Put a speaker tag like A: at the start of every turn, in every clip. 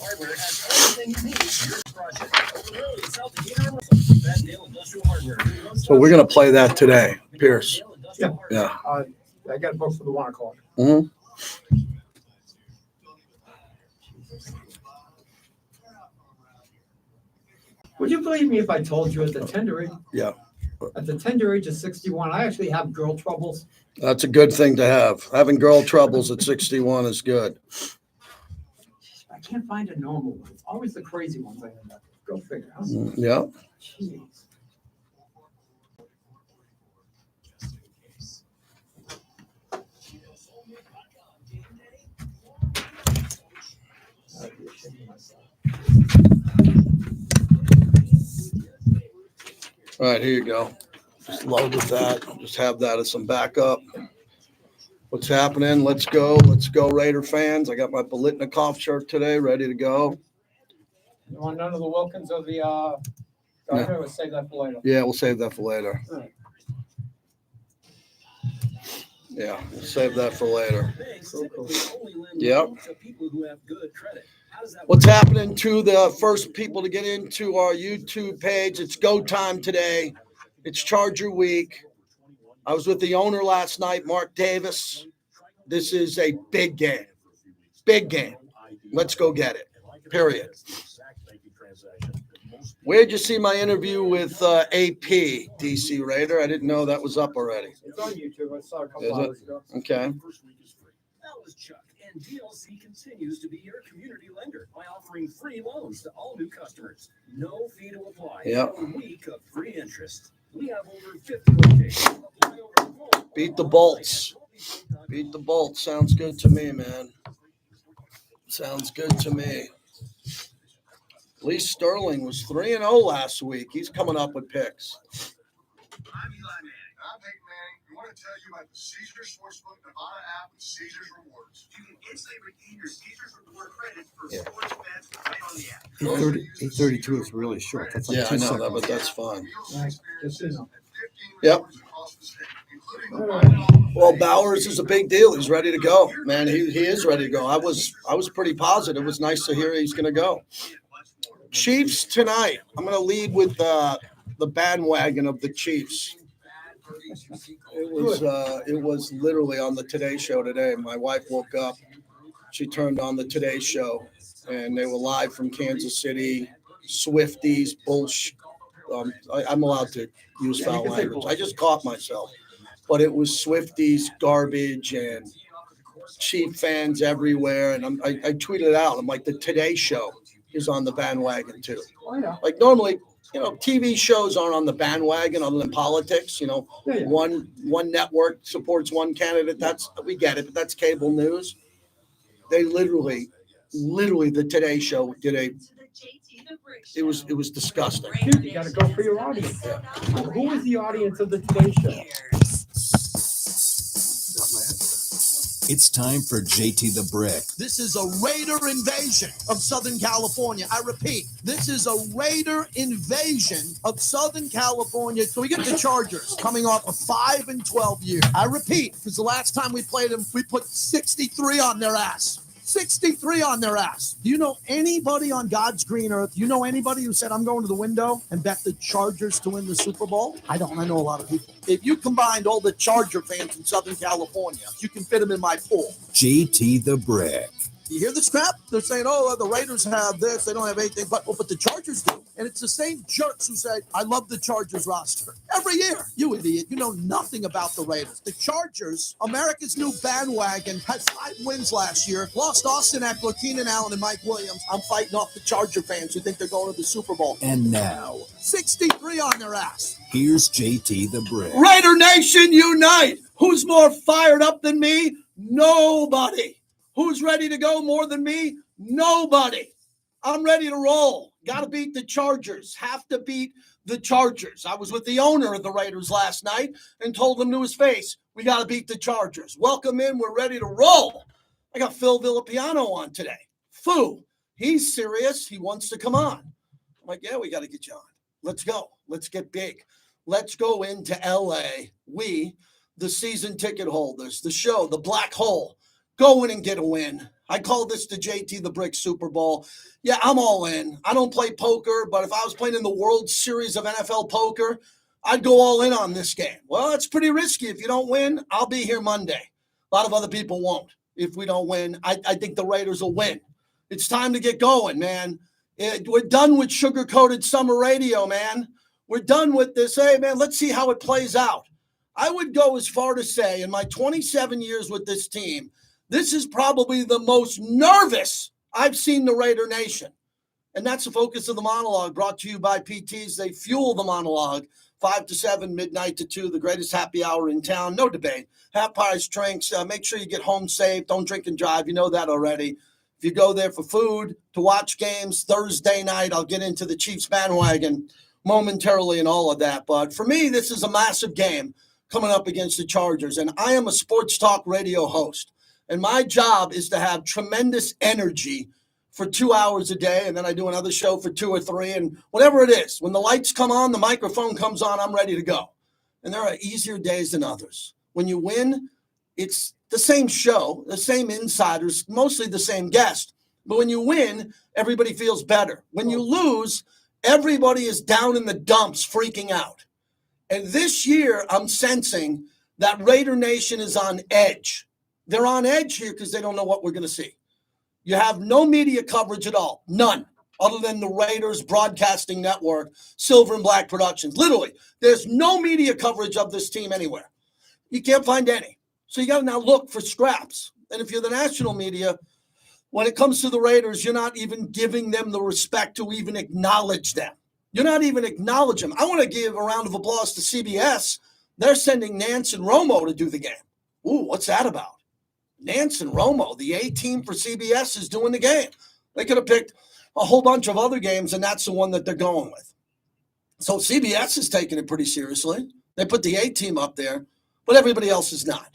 A: Hardware has everything you need for your project. Literally, it's out the heater. Van Dale Industrial Hardware.
B: So we're going to play that today, Pierce.
C: Yeah.
B: Yeah.
C: I got a book for the 1 o'clock.
B: Mm-hmm.
C: Would you believe me if I told you at the tender age?
B: Yeah.
C: At the tender age of 61, I actually have girl troubles.
B: That's a good thing to have. Having girl troubles at 61 is good.
C: I can't find a normal one. It's always the crazy ones I end up with. Go figure. Huh?
B: Yeah.
C: Jeez. I'd be ashamed of myself.
B: All right, here you go. Just load with that. Just have that as some backup. What's happening? Let's go. Let's go, Raider fans. I got my Bolitnikov shirt today, ready to go.
C: You want none of the Wilkins or the Gardner? We'll save that for later.
B: Yeah, we'll save that for later.
C: All right.
B: Yeah, we'll save that for later.
C: Cool.
B: Yep.
A: To people who have good credit. How does that
B: What's happening to the first people to get into our YouTube page? It's go time today. It's Charger Week. I was with the owner last night, Mark Davis. This is a big game. Big game. Let's go get it. Period. Where'd you see my interview with AP, DC Raider? I didn't know that was up already.
C: It's on YouTube. I saw it a couple
B: Is it?
C: hours ago.
B: Okay.
A: That was Chuck, and DLC continues to be your community lender by offering free loans to all new customers. No fee to apply.
B: Yep.
A: A week of free interest. We have over 50 locations. Apply over the phone.
B: Beat the Bolts. Beat the Bolts. Sounds good to me, man. Sounds good to me. Lee Sterling was 3-0 last week. He's coming up with picks.
D: I'm Eli Manning. I'm Hank Manning. We want to tell you about the Caesars Sportsbook Nevada app with Caesars Rewards. You can instantly redeem your Caesars Reward credits for sports bets right on the app.
E: 8:32 is really short. That's like
B: Yeah, I
E: 2
B: know
E: seconds.
B: that, but that's fine.
C: Right. Just so you know.
B: Yep. Well, Bowers is a big deal. He's ready to go, man. He is ready to go. I was pretty positive. It was nice to hear he's going to go. Chiefs tonight. I'm going to lead with the bandwagon of the Chiefs. It was literally on the Today Show today. My wife woke up. She turned on the Today Show, and they were live from Kansas City. Swifties, bullshit. I'm allowed to use foul language. I just caught myself. But it was Swifties, garbage, and Chief fans everywhere. And I tweeted out, I'm like, the Today Show is on the bandwagon too.
C: Oh, yeah.
B: Like normally, TV shows aren't on the bandwagon other than politics.
C: Yeah.
B: One network supports one candidate. We get it, but that's cable news. They literally the Today Show did it was disgusting.
C: Dude, you got to go for your audience. Who is the audience of the Today Show?
F: It's time for JT the Brick.
G: This is a Raider invasion of Southern California. I repeat, this is a Raider invasion of Southern California. So we get the Chargers coming off a 5-12 year. I repeat, because the last time we played them, we put 63 on their ass. 63 on their ass. Do you know anybody on God's green earth? You know anybody who said, I'm going to the window and bet the Chargers to win the Super Bowl? I don't. I know a lot of people. If you combined all the Charger fans in Southern California, you can fit them in my pool.
F: JT the Brick.
G: You hear this crap? They're saying, oh, the Raiders have this. They don't have anything. But the Chargers do. And it's the same jerks who say, I love the Chargers roster. Every year. You idiot. You know nothing about the Raiders. The Chargers, America's new bandwagon, had 5 wins last year. Lost Austin Eckler, Keenan Allen, and Mike Williams. I'm fighting off the Charger fans who think they're going to the Super Bowl.
F: And now,
G: 63 on their ass.
F: here's JT the Brick.
B: Raider Nation unite! Who's more fired up than me? Nobody. Who's ready to go more than me? Nobody. I'm ready to roll. Got to beat the Chargers. Have to beat the Chargers. I was with the owner of the Raiders last night and told him to his face, we got to beat the Chargers. Welcome in. We're ready to roll. I got Phil Villapiano on today. Foo. He's serious. He wants to come on. I'm like, yeah, we got to get you on. Let's go. Let's get big. Let's go into LA. We, the season ticket holders, the show, the black hole, go in and get a win. I call this the JT the Brick Super Bowl. Yeah, I'm all in. I don't play poker, but if I was playing in the World Series of NFL poker, I'd go all in on this game. Well, it's pretty risky. If you don't win, I'll be here Monday. A lot of other people won't. If we don't win, I think the Raiders will win. It's time to get going, man. We're done with sugar-coated summer radio, man. We're done with this. Hey, man, let's see how it plays out. I would go as far to say in my 27 years with this team, this is probably the most nervous I've seen the Raider Nation. And that's the focus of the monologue, brought to you by PTs. They fuel the monologue. 5 to 7, midnight to 2, the greatest happy hour in town. No debate. Half price drinks. Make sure you get home safe. Don't drink and drive. You know that already. If you go there for food, to watch games, Thursday night, I'll get into the Chiefs bandwagon momentarily and all of that. But for me, this is a massive game coming up against the Chargers. And I am a sports talk radio host. And my job is to have tremendous energy for 2 hours a day. And then I do another show for 2 or 3. And whatever it is, when the lights come on, the microphone comes on, I'm ready to go. And there are easier days than others. When you win, it's the same show, the same insiders, mostly the same guest. But when you win, everybody feels better. When you lose, everybody is down in the dumps freaking out. And this year, I'm sensing that Raider Nation is on edge. They're on edge here because they don't know what we're going to see. You have no media coverage at all. None. Other than the Raiders Broadcasting Network, Silver and Black Productions. Literally, there's no media coverage of this team anywhere. You can't find any. So you got to now look for scraps. And if you're the national media, when it comes to the Raiders, you're not even giving them the respect to even acknowledge them. You're not even acknowledging them. I want to give a round of applause to CBS. They're sending Nance and Romo to do the game. Ooh, what's that about? Nance and Romo, the A team for CBS, is doing the game. They could have picked a whole bunch of other games, and that's the one that they're going with. So CBS is taking it pretty seriously. They put the A team up there, but everybody else is not.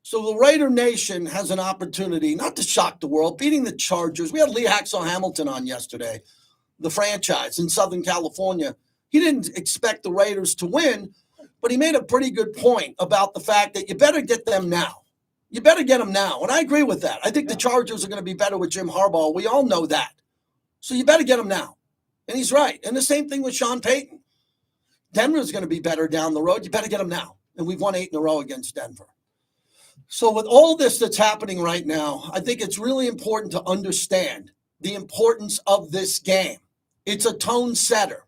B: So the Raider Nation has an opportunity not to shock the world, beating the Chargers. We had Lee Hacksaw Hamilton on yesterday, the franchise in Southern California. He didn't expect the Raiders to win, but he made a pretty good point about the fact that you better get them now. You better get them now. And I agree with that. I think the Chargers are going to be better with Jim Harbaugh. We all know that. So you better get them now. And he's right. And the same thing with Sean Payton. Denver's going to be better down the road. You better get them now. And we've won 8 in a row against Denver. So with all this that's happening right now, I think it's really important to understand the importance of this game. It's a tone setter.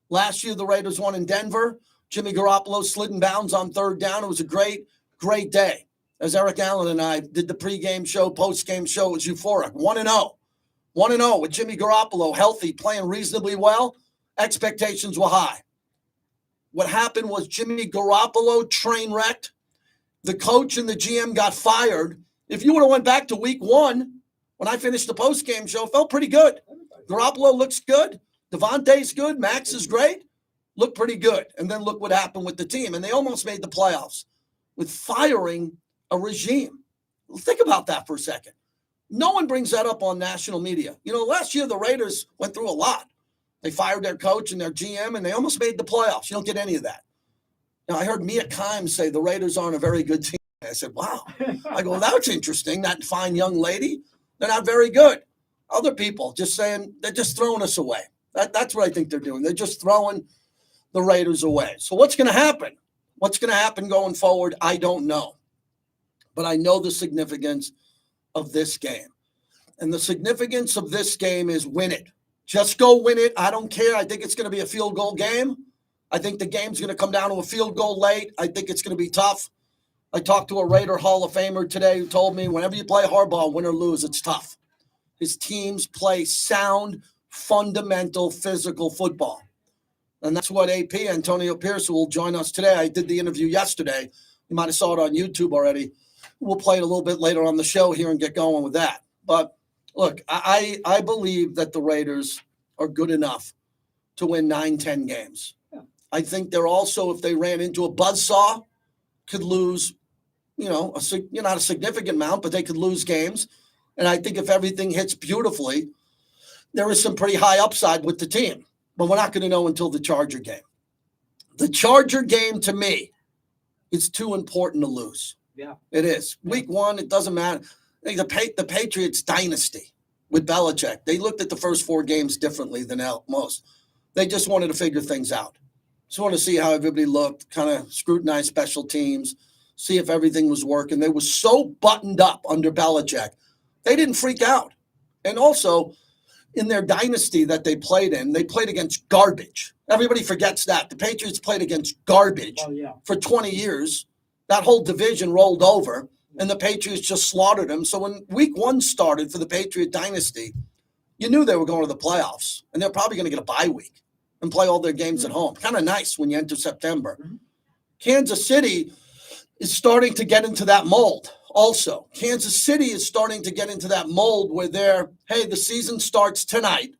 B: Last year, the Raiders won in Denver. Jimmy Garoppolo slid in bounds on 3rd down. It was a great, great day. As Eric Allen and I did the pregame show, postgame show, it was euphoric. 1-0. 1-0 with Jimmy Garoppolo healthy, playing reasonably well. Expectations were high. What happened was Jimmy Garoppolo train wrecked. The coach and the GM got fired. If you would have went back to week 1, when I finished the postgame show, felt pretty good. Garoppolo looks good. Devontae's good. Max is great. Looked pretty good. And then look what happened with the team. And they almost made the playoffs with firing a regime. Think about that for a second. No one brings that up on national media. You know, last year the Raiders went through a lot. They fired their coach and their GM, and they almost made the playoffs. You don't get any of that. Now, I heard Mia Kimes say the Raiders aren't a very good team. I said, wow. I go, that's interesting. That fine young lady, they're not very good. Other people just saying they're just throwing us away. That's what I think they're doing. They're just throwing the Raiders away. So what's going to happen? What's going to happen going forward? I don't know. But I know the significance of this game. And the significance of this game is win it. Just go win it. I don't care. I think it's going to be a field goal game. I think the game's going to come down to a field goal late. I think it's going to be tough. I talked to a Raider Hall of Famer today who told me whenever you play hardball, win or lose, it's tough. His teams play sound, fundamental, physical football. And that's what AP, Antonio Pierce, who will join us today. I did the interview yesterday. You might have saw it on YouTube already. We'll play it a little bit later on the show here and get going with that. But look, I believe that the Raiders are good enough to win 9-10 games. Yeah. I think they're also, if they ran into a buzzsaw, could lose, not a significant amount, but they could lose games. And I think if everything hits beautifully, there is some pretty high upside with the team. But we're not going to know until the Charger game. The Charger game, to me, is too important to lose.
C: Yeah.
B: It is. Week 1, it doesn't matter. I think the Patriots dynasty with Belichick, they looked at the first 4 games differently than most. They just wanted to figure things out. Just wanted to see how everybody looked, kind of scrutinize special teams, see if everything was working. They were so buttoned up under Belichick, they didn't freak out. And also, in their dynasty that they played in, they played against garbage. Everybody forgets that. The Patriots played against garbage for 20 years. That whole division rolled over, and the Patriots just slaughtered them. So when week 1 started for the Patriot dynasty, you knew they were going to the playoffs, and they're probably going to get a bye week and play all their games at home. Kind of nice when you enter September. Kansas City is starting to get into that mold also. Kansas City is starting to get into that mold where the season starts tonight.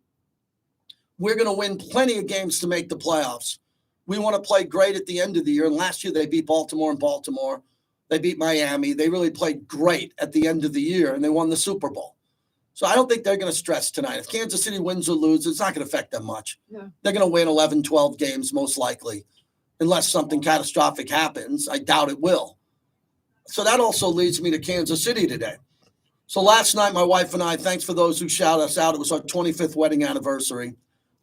B: We're going to win plenty of games to make the playoffs. We want to play great at the end of the year. And last year they beat Baltimore in Baltimore. They beat Miami. They really played great at the end of the year, and they won the Super Bowl. So I don't think they're going to stress tonight. If Kansas City wins or loses, it's not going to affect them much. Yeah. They're going to win 11, 12 games most likely, unless something catastrophic happens. I doubt it will. So that also leads me to Kansas City today. So last night, my wife and I, thanks for those who shout us out. It was our 25th wedding anniversary.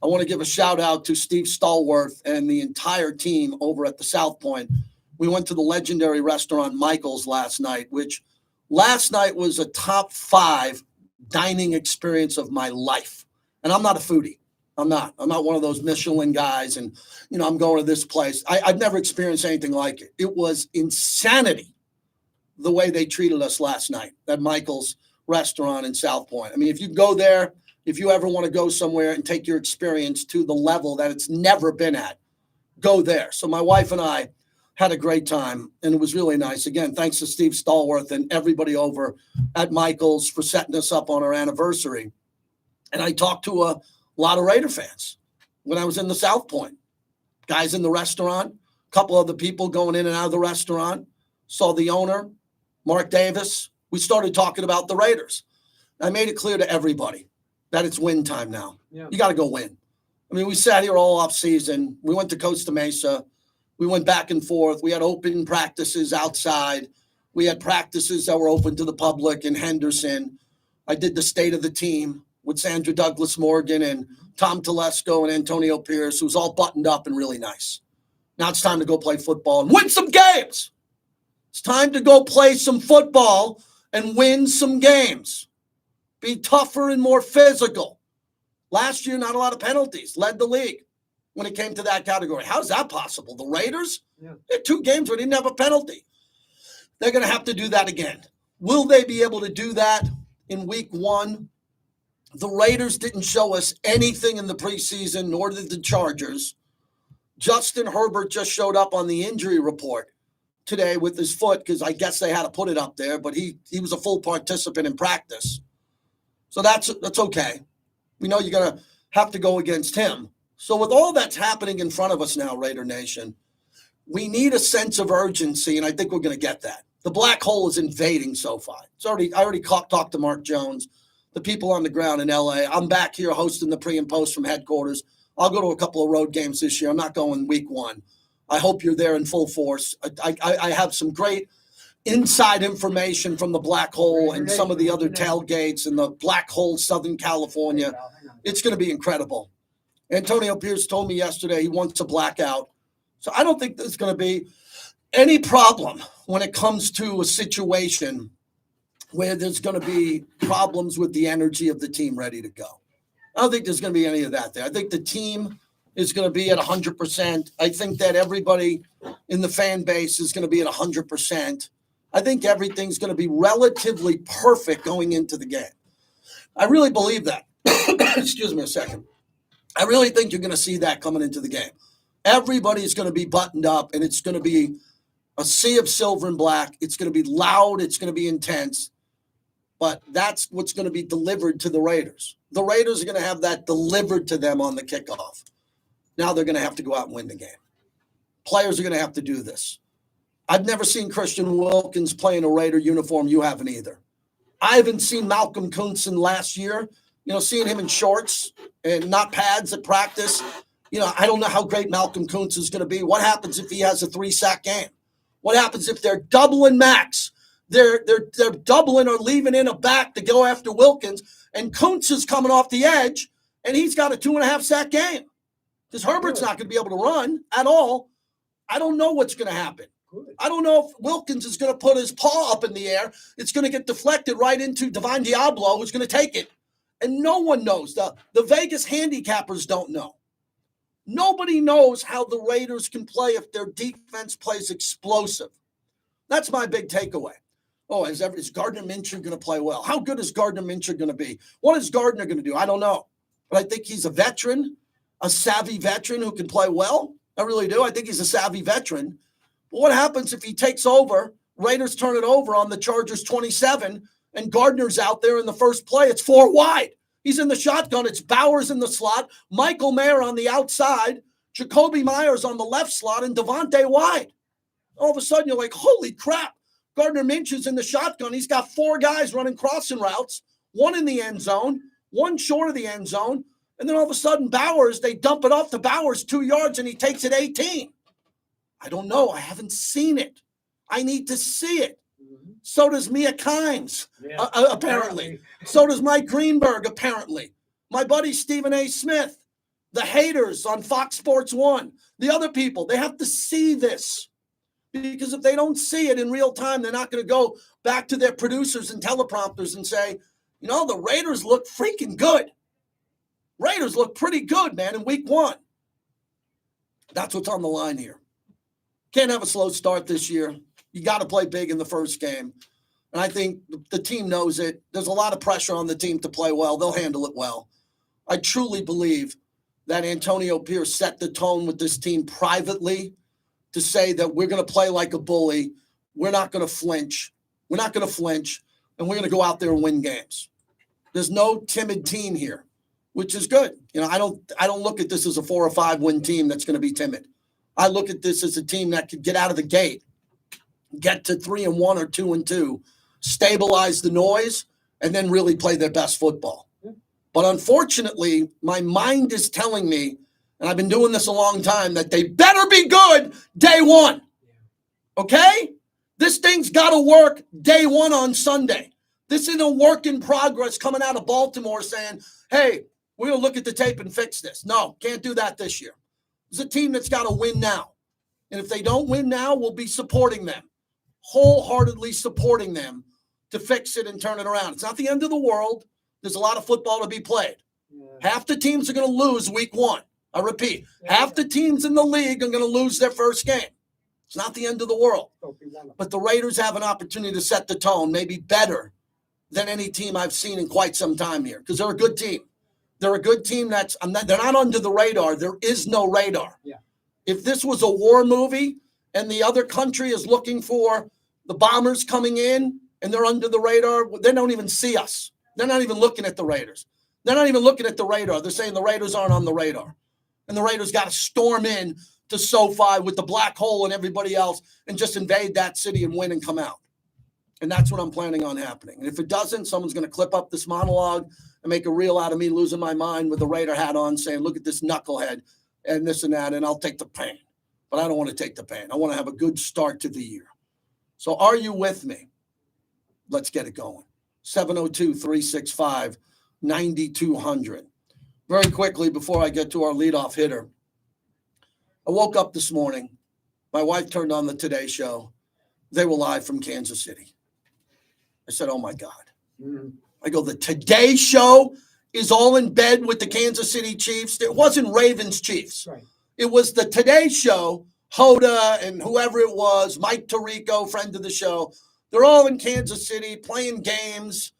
B: I want to give a shout out to Steve Stallworth and the entire team over at the South Point. We went to the legendary restaurant Michael's last night, which last night was a top 5 dining experience of my life. And I'm not a foodie. I'm not one of those Michelin guys. And, I'm going to this place. I've never experienced anything like it. It was insanity the way they treated us last night at Michael's restaurant in South Point. I mean, if you go there, if you ever want to go somewhere and take your experience to the level that it's never been at, go there. So my wife and I had a great time, and it was really nice. Again, thanks to Steve Stallworth and everybody over at Michael's for setting us up on our anniversary. And I talked to a lot of Raider fans when I was in the South Point. Guys in the restaurant, a couple other people going in and out of the restaurant, saw the owner, Mark Davis. We started talking about the Raiders. I made it clear to everybody that it's win time now. Yeah. You got to go win. I mean, we sat here all off season. We went to Costa Mesa. We went back and forth. We had open practices outside. We had practices that were open to the public in Henderson. I did the state of the team with Sandra Douglas Morgan and Tom Telesco and Antonio Pierce. It was all buttoned up and really nice. Now it's time to go play football and win some games. It's time to go play some football and win some games. Be tougher and more physical. Last year, not a lot of penalties. Led the league when it came to that category. How's that possible? The Raiders? Yeah. They had 2 games where they didn't have a penalty. They're going to have to do that again. Will they be able to do that in week 1? The Raiders didn't show us anything in the preseason, nor did the Chargers. Justin Herbert just showed up on the injury report today with his foot because I guess they had to put it up there, but he was a full participant in practice. So that's okay. We know you're going to have to go against him. So with all that's happening in front of us now, Raider Nation, we need a sense of urgency, and I think we're going to get that. The black hole is invading SoFi. I already talked to Mark Jones, the people on the ground in L.A. I'm back here hosting the pre and post from headquarters. I'll go to a couple of road games this year. I'm not going week 1. I hope you're there in full force. I have some great inside information from the black hole and some of the other tailgates in the black hole, Southern California. It's going to be incredible. Antonio Pierce told me yesterday he wants a blackout. So I don't think there's going to be any problem when it comes to a situation where there's going to be problems with the energy of the team ready to go. I don't think there's going to be any of that there. I think the team is going to be at 100%. I think that everybody in the fan base is going to be at 100%. I think everything's going to be relatively perfect going into the game. I really believe that. Excuse me a second. I really think you're going to see that coming into the game. Everybody's going to be buttoned up, and it's going to be a sea of silver and black. It's going to be loud. It's going to be intense. But that's what's going to be delivered to the Raiders. The Raiders are going to have that delivered to them on the kickoff. Now they're going to have to go out and win the game. Players are going to have to do this. I've never seen Christian Wilkins play in a Raider uniform. You haven't either. I haven't seen Malcolm Koonson last year. Seeing him in shorts and not pads at practice. I don't know how great Malcolm Koonson is going to be. What happens if he has a 3-sack game? What happens if they're doubling Max They're doubling or leaving in a back to go after Wilkins, and Kuntz is coming off the edge, and he's got a 2.5 sack game because Herbert's not going to be able to run at all. I don't know what's going to happen. I don't know if Wilkins is going to put his paw up in the air. It's going to get deflected right into Divine Diablo, who's going to take it. And no one knows. The Vegas handicappers don't know. Nobody knows how the Raiders can play if their defense plays explosive. That's my big takeaway. Oh, is Gardner Minshew going to play well? How good is Gardner Minshew going to be? What is Gardner going to do? I don't know. But I think he's a veteran, a savvy veteran who can play well. I really do. I think he's a savvy veteran. But what happens if he takes over, Raiders turn it over on the Chargers 27, and Gardner's out there in the first play? It's 4 wide. He's in the shotgun. It's Bowers in the slot, Michael Mayer on the outside, Jacoby Myers on the left slot, and Devontae wide. All of a sudden, you're like, holy crap. Gardner Minshew's in the shotgun. He's got 4 guys running crossing routes, 1 in the end zone, 1 short of the end zone. And then all of a sudden, Bowers, they dump it off to Bowers 2 yards, and he takes it 18. I don't know. I haven't seen it. I need to see it. So does Mia Kimes, apparently. So does Mike Greenberg, apparently. My buddy Stephen A. Smith, the haters on Fox Sports 1, the other people, they have to see this. Because if they don't see it in real time, they're not going to go back to their producers and teleprompters and say, you know, the Raiders look freaking good. Raiders look pretty good, man, in week 1. That's what's on the line here. Can't have a slow start this year. You got to play big in the first game. And I think the team knows it. There's a lot of pressure on the team to play well. They'll handle it well. I truly believe that Antonio Pierce set the tone with this team privately to say that we're going to play like a bully. We're not going to flinch. We're not going to flinch. And we're going to go out there and win games. There's no timid team here, which is good. You know, I don't look at this as a 4 or 5 win team that's going to be timid. I look at this as a team that could get out of the gate, get to 3-1 or 2-2, stabilize the noise, and then really play their best football. But unfortunately, my mind is telling me, and I've been doing this a long time, that they better be good day 1. Okay? This thing's got to work day 1 on Sunday. This isn't a work in progress coming out of Baltimore saying, hey, we're going to look at the tape and fix this. No, can't do that this year. It's a team that's got to win now. And if they don't win now, we'll be supporting them, wholeheartedly supporting them to fix it and turn it around. It's not the end of the world. There's a lot of football to be played. Half the teams are going to lose week 1. I repeat, half the teams in the league are going to lose their first game. It's not the end of the world. But the Raiders have an opportunity to set the tone, maybe better than any team I've seen in quite some time here, because they're a good team. They're a good team they're not under the radar. There is no radar.
C: Yeah.
B: If this was a war movie and the other country is looking for the bombers coming in and they're under the radar, they don't even see us. They're not even looking at the Raiders. They're not even looking at the radar. They're saying the Raiders aren't on the radar. And the Raiders got to storm in to SoFi with the black hole and everybody else and just invade that city and win and come out. And that's what I'm planning on happening. And if it doesn't, someone's going to clip up this monologue and make a reel out of me losing my mind with a Raider hat on saying, look at this knucklehead and this and that, and I'll take the pain. But I don't want to take the pain. I want to have a good start to the year. So are you with me? Let's get it going. 702-365-9200. Very quickly, before I get to our leadoff hitter, I woke up this morning. My wife turned on the Today Show. They were live from Kansas City. I said, oh, my God. I go, the Today Show is all in bed with the Kansas City Chiefs. It wasn't Ravens Chiefs.
C: Right.
B: It was the Today Show, Hoda and whoever it was, Mike Tirico, friend of the show. They're all in Kansas City playing games,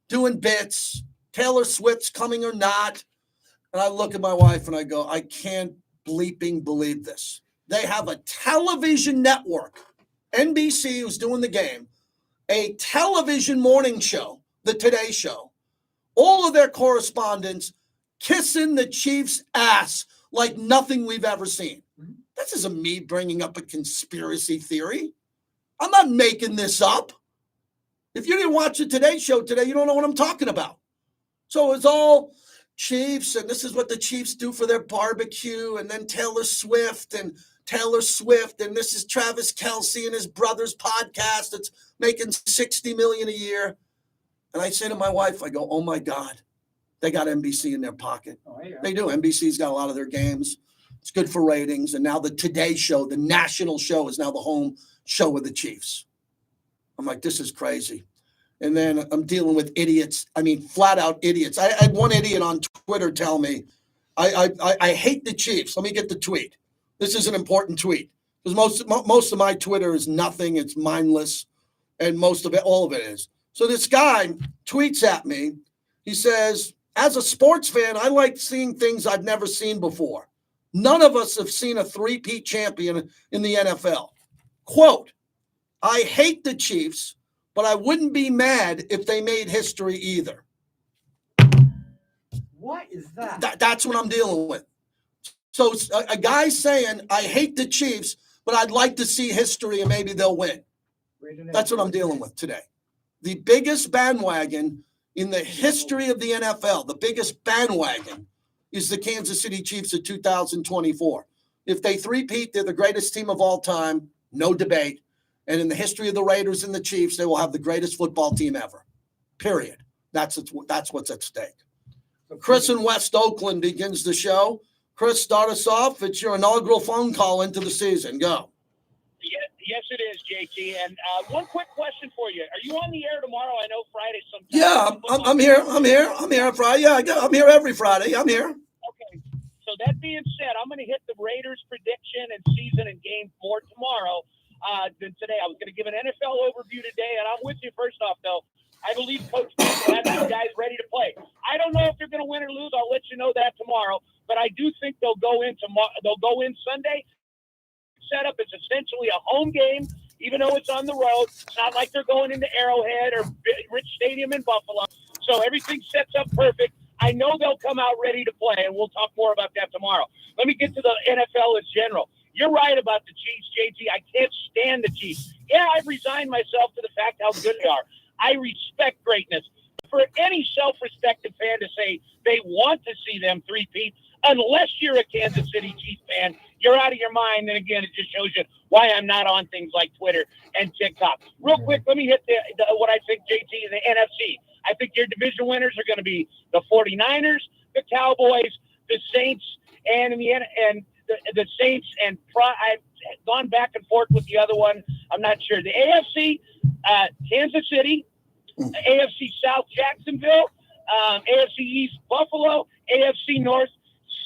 B: doing bits. Taylor Swift's coming or not. And I look at my wife and I go, I can't bleeping believe this. They have a television network, NBC, who's doing the game, a television morning show, the Today Show, all of their correspondents kissing the Chiefs' ass like nothing we've ever seen. This isn't me bringing up a conspiracy theory. I'm not making this up. If you didn't watch the Today Show today, you don't know what I'm talking about. So it's all Chiefs, and this is what the Chiefs do for their barbecue, and then Taylor Swift, and Taylor Swift, and this is Travis Kelce and his brother's podcast that's making $60 million a year. And I say to my wife, I go, oh my God, they got NBC in their pocket.
C: Oh, yeah.
B: They do. NBC's got a lot of their games. It's good for ratings. And now the Today Show, the national show, is now the home show of the Chiefs. I'm like, this is crazy. And then I'm dealing with idiots. I mean, flat out idiots. I had one idiot on Twitter tell me, I hate the Chiefs. Let me get the tweet. This is an important tweet because most of my Twitter is nothing. It's mindless. And most of it, all of it is. So this guy tweets at me. He says, as a sports fan, I like seeing things I've never seen before. None of us have seen a three-peat champion in the NFL. Quote, I hate the Chiefs, but I wouldn't be mad if they made history either.
C: What is that?
B: That's what I'm dealing with. So a guy saying, I hate the Chiefs, but I'd like to see history and maybe they'll win. That's what I'm dealing with today. The biggest bandwagon in the history of the NFL, the biggest bandwagon is the Kansas City Chiefs of 2024. If they three-peat, they're the greatest team of all time, no debate. And in the history of the Raiders and the Chiefs, they will have the greatest football team ever, period. That's what's at stake. Chris in West Oakland begins the show. Chris, start us off. It's your inaugural phone call into the season. Go.
E: Yes, it is, JT. And one quick question for you: are you on the air tomorrow? I know Friday sometimes.
B: Yeah, I'm here. I'm here Friday. Yeah, I'm here every Friday. I'm here.
E: Okay. So that being said, I'm going to hit the Raiders prediction and season and game more tomorrow than today. I was going to give an NFL overview today, and I'm with you. First off, though, I believe Coach will have these guys ready to play. I don't know if they're going to win or lose. I'll let you know that tomorrow. But I do think they'll go in Sunday. Setup is essentially a home game, even though it's on the road. It's not like they're going into Arrowhead or Rich Stadium in Buffalo. So everything sets up perfect. I know they'll come out ready to play, and we'll talk more about that tomorrow. Let me get to the NFL as general. You're right about the Chiefs, JT. I can't stand the Chiefs. Yeah, I've resigned myself to the fact how good they are. I respect greatness. For any self-respected fan to say they want to see them three-peat, unless you're a Kansas City Chiefs fan, you're out of your mind. And again, it just shows you why I'm not on things like Twitter and TikTok. Real quick, let me hit what I think, JT, in the NFC. I think your division winners are going to be the 49ers, the Cowboys, the Saints, and the Saints. And I've gone back and forth with the other one. I'm not sure. The AFC, Kansas City, AFC South, Jacksonville, AFC East, Buffalo, AFC North,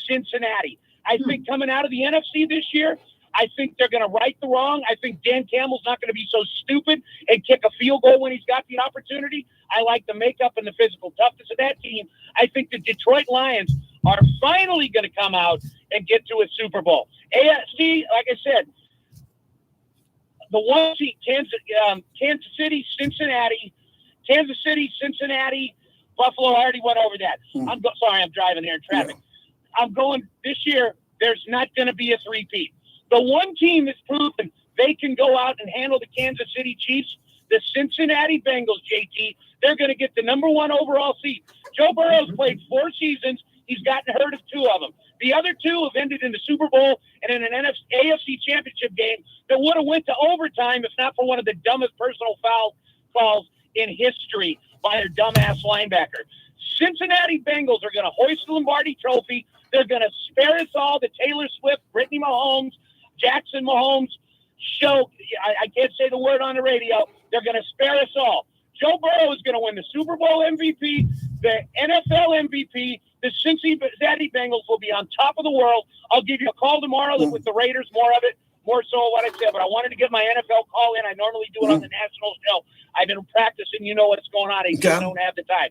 E: Cincinnati. I think coming out of the NFC this year, I think they're going to right the wrong. I think Dan Campbell's not going to be so stupid and kick a field goal when he's got the opportunity. I like the makeup and the physical toughness of that team. I think the Detroit Lions are finally going to come out and get to a Super Bowl. AFC, like I said, the one seat, Kansas City, Cincinnati, Buffalo. I already went over that. Sorry, I'm driving here in traffic. I'm going this year. There's not going to be a three-peat. The one team that's proven they can go out and handle the Kansas City Chiefs, the Cincinnati Bengals, JT. They're going to get the number one overall seed. Joe Burrow's played 4 seasons. He's gotten hurt of 2 of them. The other 2 have ended in the Super Bowl and in an AFC championship game that would have went to overtime if not for one of the dumbest personal foul calls in history by their dumbass linebacker. Cincinnati Bengals are going to hoist the Lombardi Trophy. They're going to spare us all the Taylor Swift, Brittany Mahomes, Jackson Mahomes show. I can't say the word on the radio. They're going to spare us all. Joe Burrow is going to win the Super Bowl MVP, the NFL MVP. The Cincinnati Bengals will be on top of the world. I'll give you a call tomorrow with the Raiders, more of it, more so what I said. But I wanted to get my NFL call in. I normally do it on the national show. I've been practicing. You know what's going on. I just don't have the time.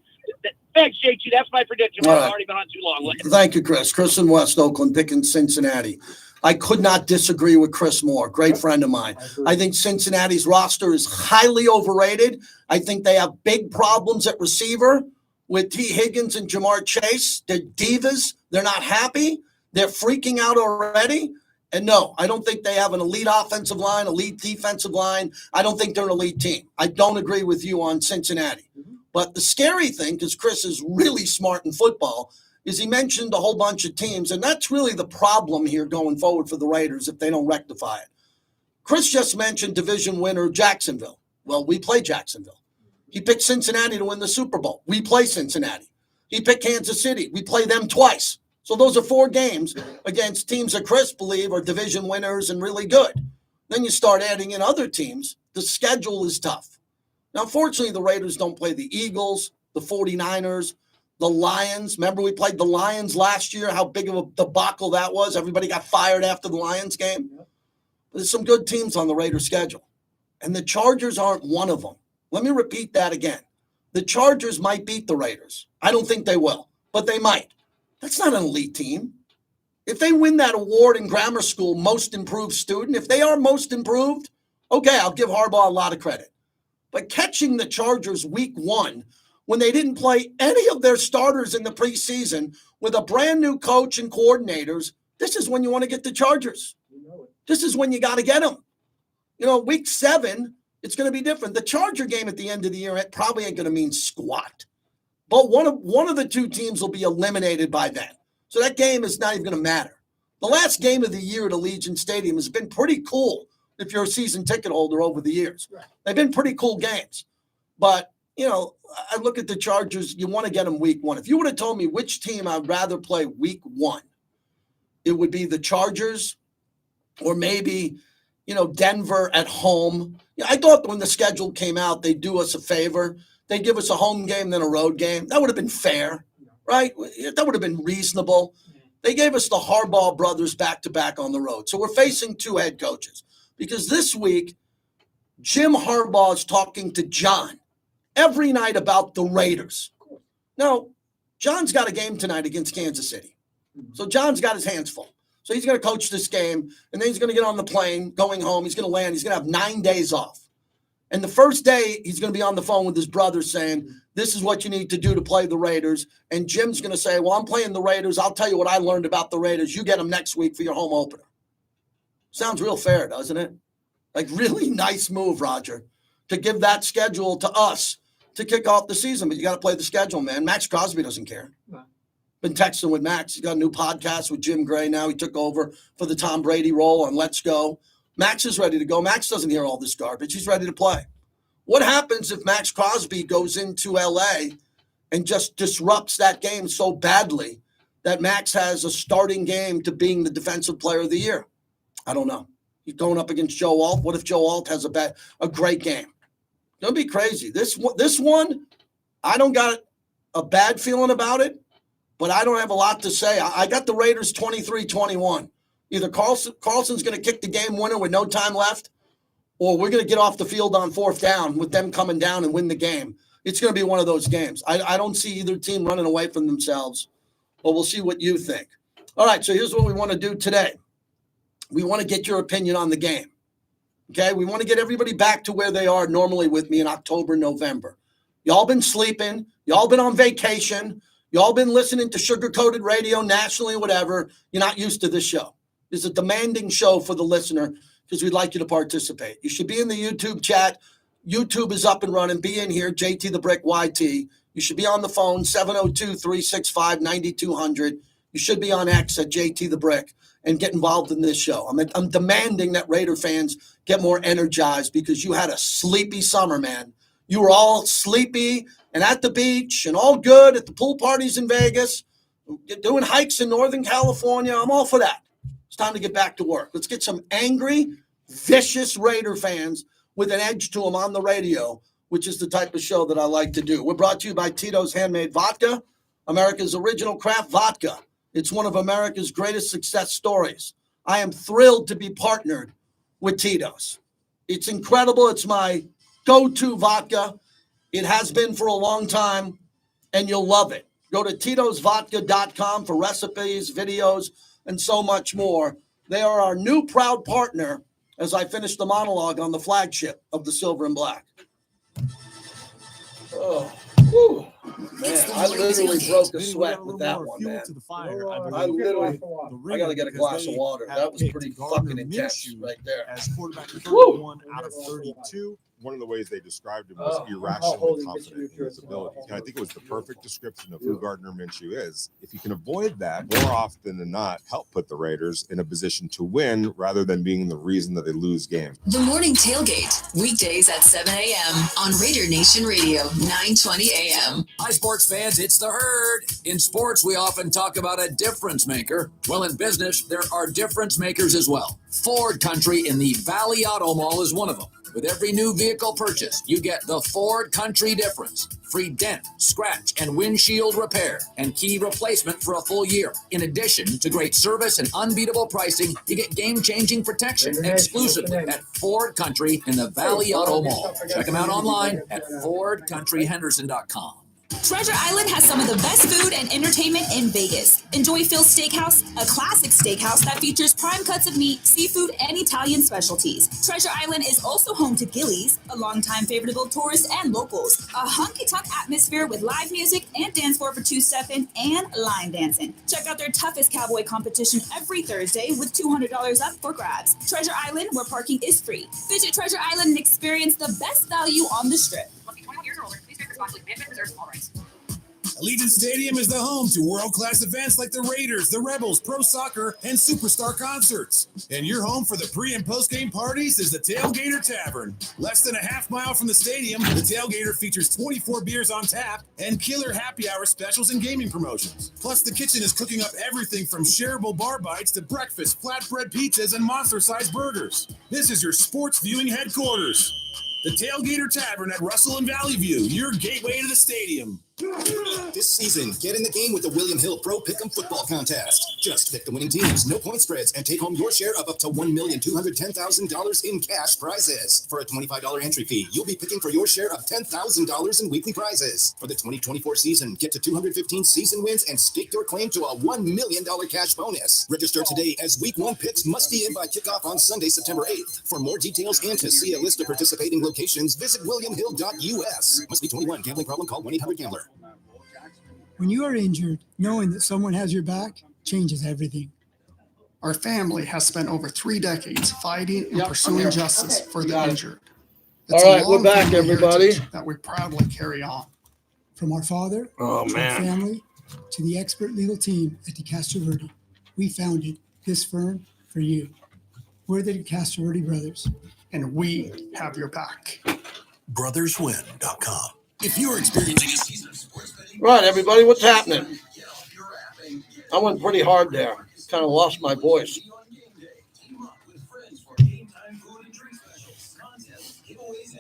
E: Thanks, JT. That's my prediction. I've already been on too long.
B: Thank you, Chris. Chris in West Oakland picking Cincinnati. I could not disagree with Chris Moore, great friend of mine. I think Cincinnati's roster is highly overrated. I think they have big problems at receiver with T. Higgins and Jamar Chase. They're divas. They're not happy. They're freaking out already. And no, I don't think they have an elite offensive line, elite defensive line. I don't think they're an elite team. I don't agree with you on Cincinnati. But the scary thing, because Chris is really smart in football, is he mentioned a whole bunch of teams, and that's really the problem here going forward for the Raiders if they don't rectify it. Chris just mentioned division winner Jacksonville. Well, we play Jacksonville. He picked Cincinnati to win the Super Bowl. We play Cincinnati. He picked Kansas City. We play them twice. So those are 4 games against teams that Chris believe are division winners and really good. Then you start adding in other teams. The schedule is tough. Now, fortunately, the Raiders don't play the Eagles, the 49ers, the Lions. Remember we played the Lions last year, how big of a debacle that was? Everybody got fired after the Lions game. There's some good teams on the Raiders schedule, and the Chargers aren't one of them. Let me repeat that again. The Chargers might beat the Raiders. I don't think they will, but they might. That's not an elite team. If they win that award in grammar school, most improved student, if they are most improved, okay, I'll give Harbaugh a lot of credit. But catching the Chargers week 1 when they didn't play any of their starters in the preseason with a brand new coach and coordinators, this is when you want to get the Chargers. This is when you got to get them. Week 7, it's going to be different. The Charger game at the end of the year, it probably ain't going to mean squat. But one of the 2 teams will be eliminated by then. So that game is not even going to matter. The last game of the year at Allegiant Stadium has been pretty cool if you're a season ticket holder over the years. Right. They've been pretty cool games. But, I look at the Chargers, you want to get them week 1. If you would have told me which team I'd rather play week 1, it would be the Chargers or maybe, Denver at home. I thought when the schedule came out, they'd do us a favor. They'd give us a home game, then a road game. That would have been fair, right? That would have been reasonable. They gave us the Harbaugh brothers back-to-back on the road. So we're facing 2 head coaches because this week, Jim Harbaugh is talking to John every night about the Raiders. Now, John's got a game tonight against Kansas City. So John's got his hands full. So he's going to coach this game, and then he's going to get on the plane going home. He's going to land. He's going to have 9 days off. And the first day, he's going to be on the phone with his brother saying, this is what you need to do to play the Raiders. And Jim's going to say, well, I'm playing the Raiders. I'll tell you what I learned about the Raiders. You get them next week for your home opener. Sounds real fair, doesn't it? Like, really nice move, Roger, to give that schedule to us to kick off the season. But you got to play the schedule, man. Max Crosby doesn't care. Been texting with Max. He's got a new podcast with Jim Gray now. He took over for the Tom Brady role on Let's Go. Max is ready to go. Max doesn't hear all this garbage. He's ready to play. What happens if Max Crosby goes into L.A. and just disrupts that game so badly that Max has a starting game to being the defensive player of the year? I don't know. He's going up against Joe Alt. What if Joe Alt has a great game? It's going to be crazy. This one, I don't got a bad feeling about it, but I don't have a lot to say. I got the Raiders 23-21. Either Carlson's going to kick the game winner with no time left, or we're going to get off the field on 4th down with them coming down and win the game. It's going to be one of those games. I don't see either team running away from themselves, but we'll see what you think. All right, so here's what we want to do today. We want to get your opinion on the game. Okay, we want to get everybody back to where they are normally with me in October, November. Y'all been sleeping. Y'all been on vacation. Y'all been listening to sugar-coated radio nationally, whatever. You're not used to this show. It's a demanding show for the listener because we'd like you to participate. You should be in the YouTube chat. YouTube is up and running. Be in here, JT the Brick YT. You should be on the phone, 702-365-9200. You should be on X at JT the Brick and get involved in this show. I'm demanding that Raider fans get more energized because you had a sleepy summer, man. You were all sleepy and at the beach and all good at the pool parties in Vegas, doing hikes in Northern California. I'm all for that. It's time to get back to work. Let's get some angry, vicious Raider fans with an edge to them on the radio, which is the type of show that I like to do. We're brought to you by Tito's Handmade Vodka, America's original craft vodka. It's one of America's greatest success stories. I am thrilled to be partnered with Tito's. It's incredible. It's my go-to vodka. It has been for a long time, and you'll love it. Go to Tito'sVodka.com for recipes, videos, and so much more. They are our new proud partner as I finish the monologue on the flagship of the Silver and Black. Oh, whew. Man, I literally broke a sweat with that one, man. I got to get a glass of water. That was pretty fucking intense right there.
H: As quarterback 31 out of 32. one of the ways they described him was
C: Oh,
H: irrationally
C: holy
H: confident
C: Michigan
H: in his
C: jersey.
H: ability. And I think it was the perfect description of who Gardner Minshew is. If you can avoid that, more often than not, help put the Raiders in a position to win rather than being the reason that they lose games.
I: The Morning Tailgate, weekdays at 7 a.m. on Raider Nation Radio, 920 a.m.
F: Hi, sports fans. It's the Herd. In sports, we often talk about a difference maker. Well, in business, there are difference makers as well. Ford Country in the Valley Auto Mall is one of them. With every new vehicle purchase, you get the Ford Country difference. Free dent, scratch, and windshield repair, and key replacement for a full year. In addition to great service and unbeatable pricing, you get game-changing protection exclusively at Ford Country in the Valley Auto Mall. Check them out online at FordCountryHenderson.com.
J: Treasure Island has some of the best food and entertainment in Vegas. Enjoy Phil's Steakhouse, a classic steakhouse that features prime cuts of meat, seafood, and Italian specialties. Treasure Island is also home to Gillies, a longtime favorite of tourists and locals. A honky-tonk atmosphere with live music and dance floor for two-stepping and line dancing. Check out their toughest cowboy competition every Thursday with $200 up for grabs. Treasure Island, where parking is free. Visit Treasure Island and experience the best value on the Strip. Must be 21 years or older. Please drink responsibly. Management reserves all rights.
K: Allegiant Stadium is the home to world-class events like the Raiders, the Rebels, Pro Soccer, and Superstar concerts. And your home for the pre- and post-game parties is the Tailgater Tavern. Less than a half mile from the stadium, the Tailgater features 24 beers on tap and killer happy hour specials and gaming promotions. Plus, the kitchen is cooking up everything from shareable bar bites to breakfast, flatbread pizzas, and monster-sized burgers. This is your sports viewing headquarters. The Tailgater Tavern at Russell and Valley View, your gateway to the stadium.
L: This season, get in the game with the William Hill Pro Pick'em Football Contest. Just pick the winning teams, no point spreads, and take home your share of up to $1,210,000 in cash prizes. For a $25 entry fee, you'll be picking for your share of $10,000 in weekly prizes. For the 2024 season, get to 215 season wins and stake your claim to a $1 million cash bonus. Register today as Week 1 picks must be in by kickoff on Sunday, September 8th. For more details and to see a list of participating locations, visit williamhill.us. Must be 21. Gambling problem? Call 1-800-GAMBLER.
M: When you are injured, knowing that someone has your back changes everything.
N: Our family has spent over 3 decades fighting and pursuing justice for the injured.
B: All right, we're back, everybody.
N: That we proudly carry on.
M: From our father to our family to the expert legal team at DeCastro-Verde, we founded this firm for you. We're the DeCastro-Verde brothers.
N: And we have your back.
F: Brotherswin.com.
K: If you're experiencing a season of sports betting,
B: Right, everybody, what's happening? I went pretty hard there. Kind of lost my voice.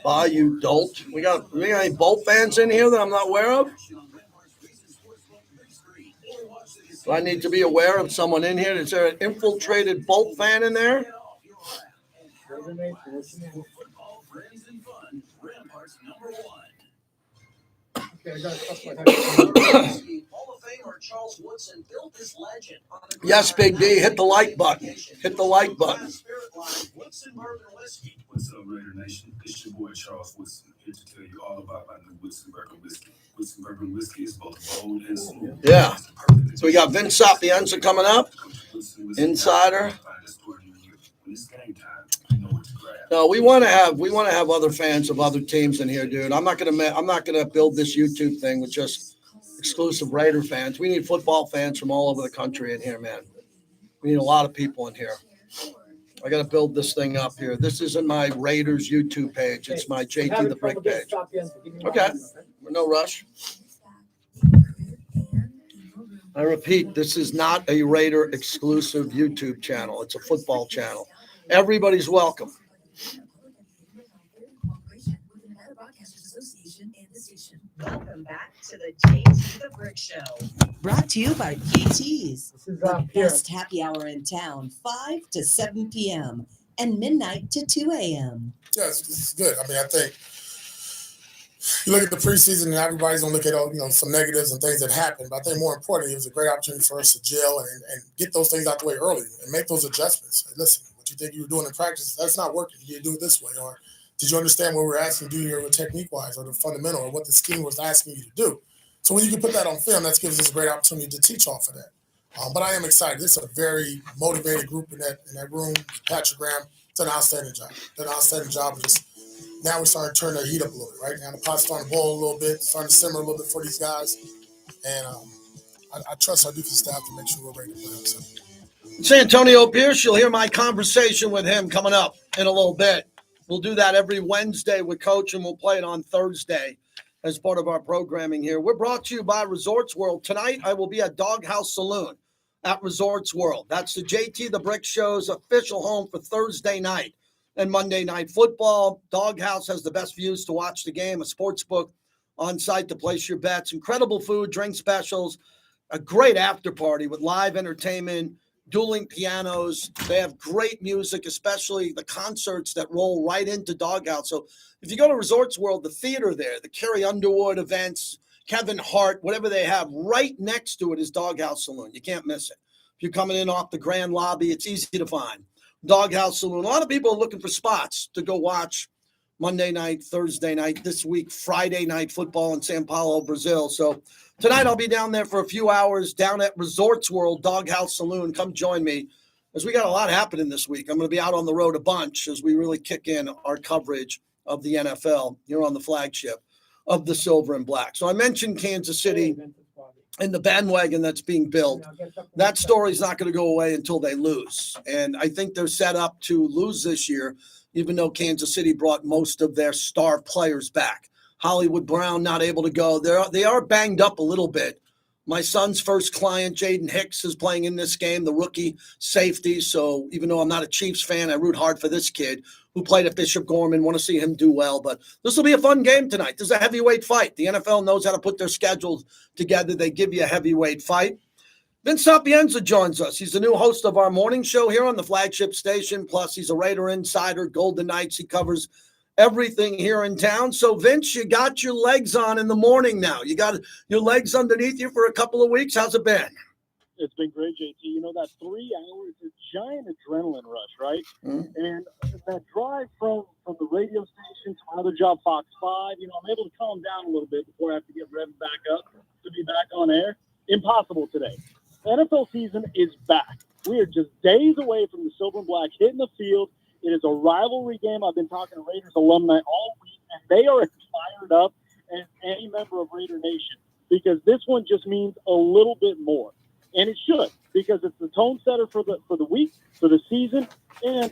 B: Bye, you dolt. We got any Bolt fans in here that I'm not aware of? Do I need to be aware of someone in here? Is there an infiltrated Bolt fan in there? Yes, Big D, hit the like button. Hit the like button.
O: What's up, Raider Nation? It's your boy Charles Woodson here to tell you all about my new Woodson Bourbon Whiskey. Woodson Bourbon Whiskey is both bold and smooth.
B: Yeah. So we got Vince Sapienza coming up. Insider. No, we want to have other fans of other teams in here, dude. I'm not gonna build this YouTube thing with just exclusive Raider fans. We need football fans from all over the country in here, man. We need a lot of people in here. I got to build this thing up here. This isn't my Raiders YouTube page. It's my JT the Brick page. Okay. No rush. I repeat, this is not a Raider exclusive YouTube channel. It's a football channel. Everybody's welcome.
P: Welcome back to the JT the Brick Show.
Q: Brought to you by PT's, the best happy hour in town, 5 to 7 p.m. and midnight to 2 a.m.
R: Yes, this is good. I mean, I think you look at the preseason and everybody's going to look at some negatives and things that happened. But I think more importantly, it was a great opportunity for us to gel and get those things out the way early and make those adjustments. Hey, listen, what you think you were doing in practice, that's not working. You do it this way. Or did you understand what we were asking you to do here with technique-wise or the fundamental or what the scheme was asking you to do? So when you can put that on film, that gives us a great opportunity to teach off of that. But I am excited. This is a very motivated group in that room. Patrick Graham, it's an outstanding job. An outstanding job of just now we're starting to turn their heat up a little bit, right? Now the pot's starting to boil a little bit, starting to simmer a little bit for these guys. And I trust our defense staff to make sure we're ready to play on Sunday.
B: It's Antonio Pierce. You'll hear my conversation with him coming up in a little bit. We'll do that every Wednesday with Coach, and we'll play it on Thursday as part of our programming here. We're brought to you by Resorts World. Tonight, I will be at Doghouse Saloon at Resorts World. That's the JT the Brick Show's official home for Thursday night and Monday Night Football. Doghouse has the best views to watch the game, a sports book on site to place your bets, incredible food, drink specials, a great after party with live entertainment, dueling pianos. They have great music, especially the concerts that roll right into Doghouse. So if you go to Resorts World, the theater there, the Carrie Underwood events, Kevin Hart, whatever they have, right next to it is Doghouse Saloon. You can't miss it. If you're coming in off the Grand Lobby, it's easy to find. Doghouse Saloon. A lot of people are looking for spots to go watch Monday night, Thursday night, this week, Friday night football in Sao Paulo, Brazil. So tonight I'll be down there for a few hours down at Resorts World, Doghouse Saloon. Come join me as we got a lot happening this week. I'm going to be out on the road a bunch as we really kick in our coverage of the NFL here on the flagship of the Silver and Black. So I mentioned Kansas City and the bandwagon that's being built. That story's not going to go away until they lose. And I think they're set up to lose this year, even though Kansas City brought most of their star players back. Hollywood Brown not able to go. They are banged up a little bit. My son's first client, Jaden Hicks, is playing in this game, the rookie safety. So even though I'm not a Chiefs fan, I root hard for this kid who played at Bishop Gorman. Want to see him do well. But this will be a fun game tonight. This is a heavyweight fight. The NFL knows how to put their schedules together. They give you a heavyweight fight. Vince Sapienza joins us. He's the new host of our morning show here on the flagship station. Plus, he's a Raider insider, Golden Knights. He covers everything here in town. So, Vince, you got your legs on in the morning now. You got your legs underneath you for a couple of weeks. How's it been?
S: It's been great, JT. You know, that 3 hours is a giant adrenaline rush, right? Mm-hmm. And that drive from the radio station to my other job, Fox 5, you know, I'm able to calm down a little bit before I have to get revved back up to be back on air. Impossible today. The NFL season is back. We are just days away from the Silver and Black hitting the field. It is a rivalry game. I've been talking to Raiders alumni all week, and they are as fired up as any member of Raider Nation because this one just means a little bit more. And it should, because it's the tone setter for the week, for the season, and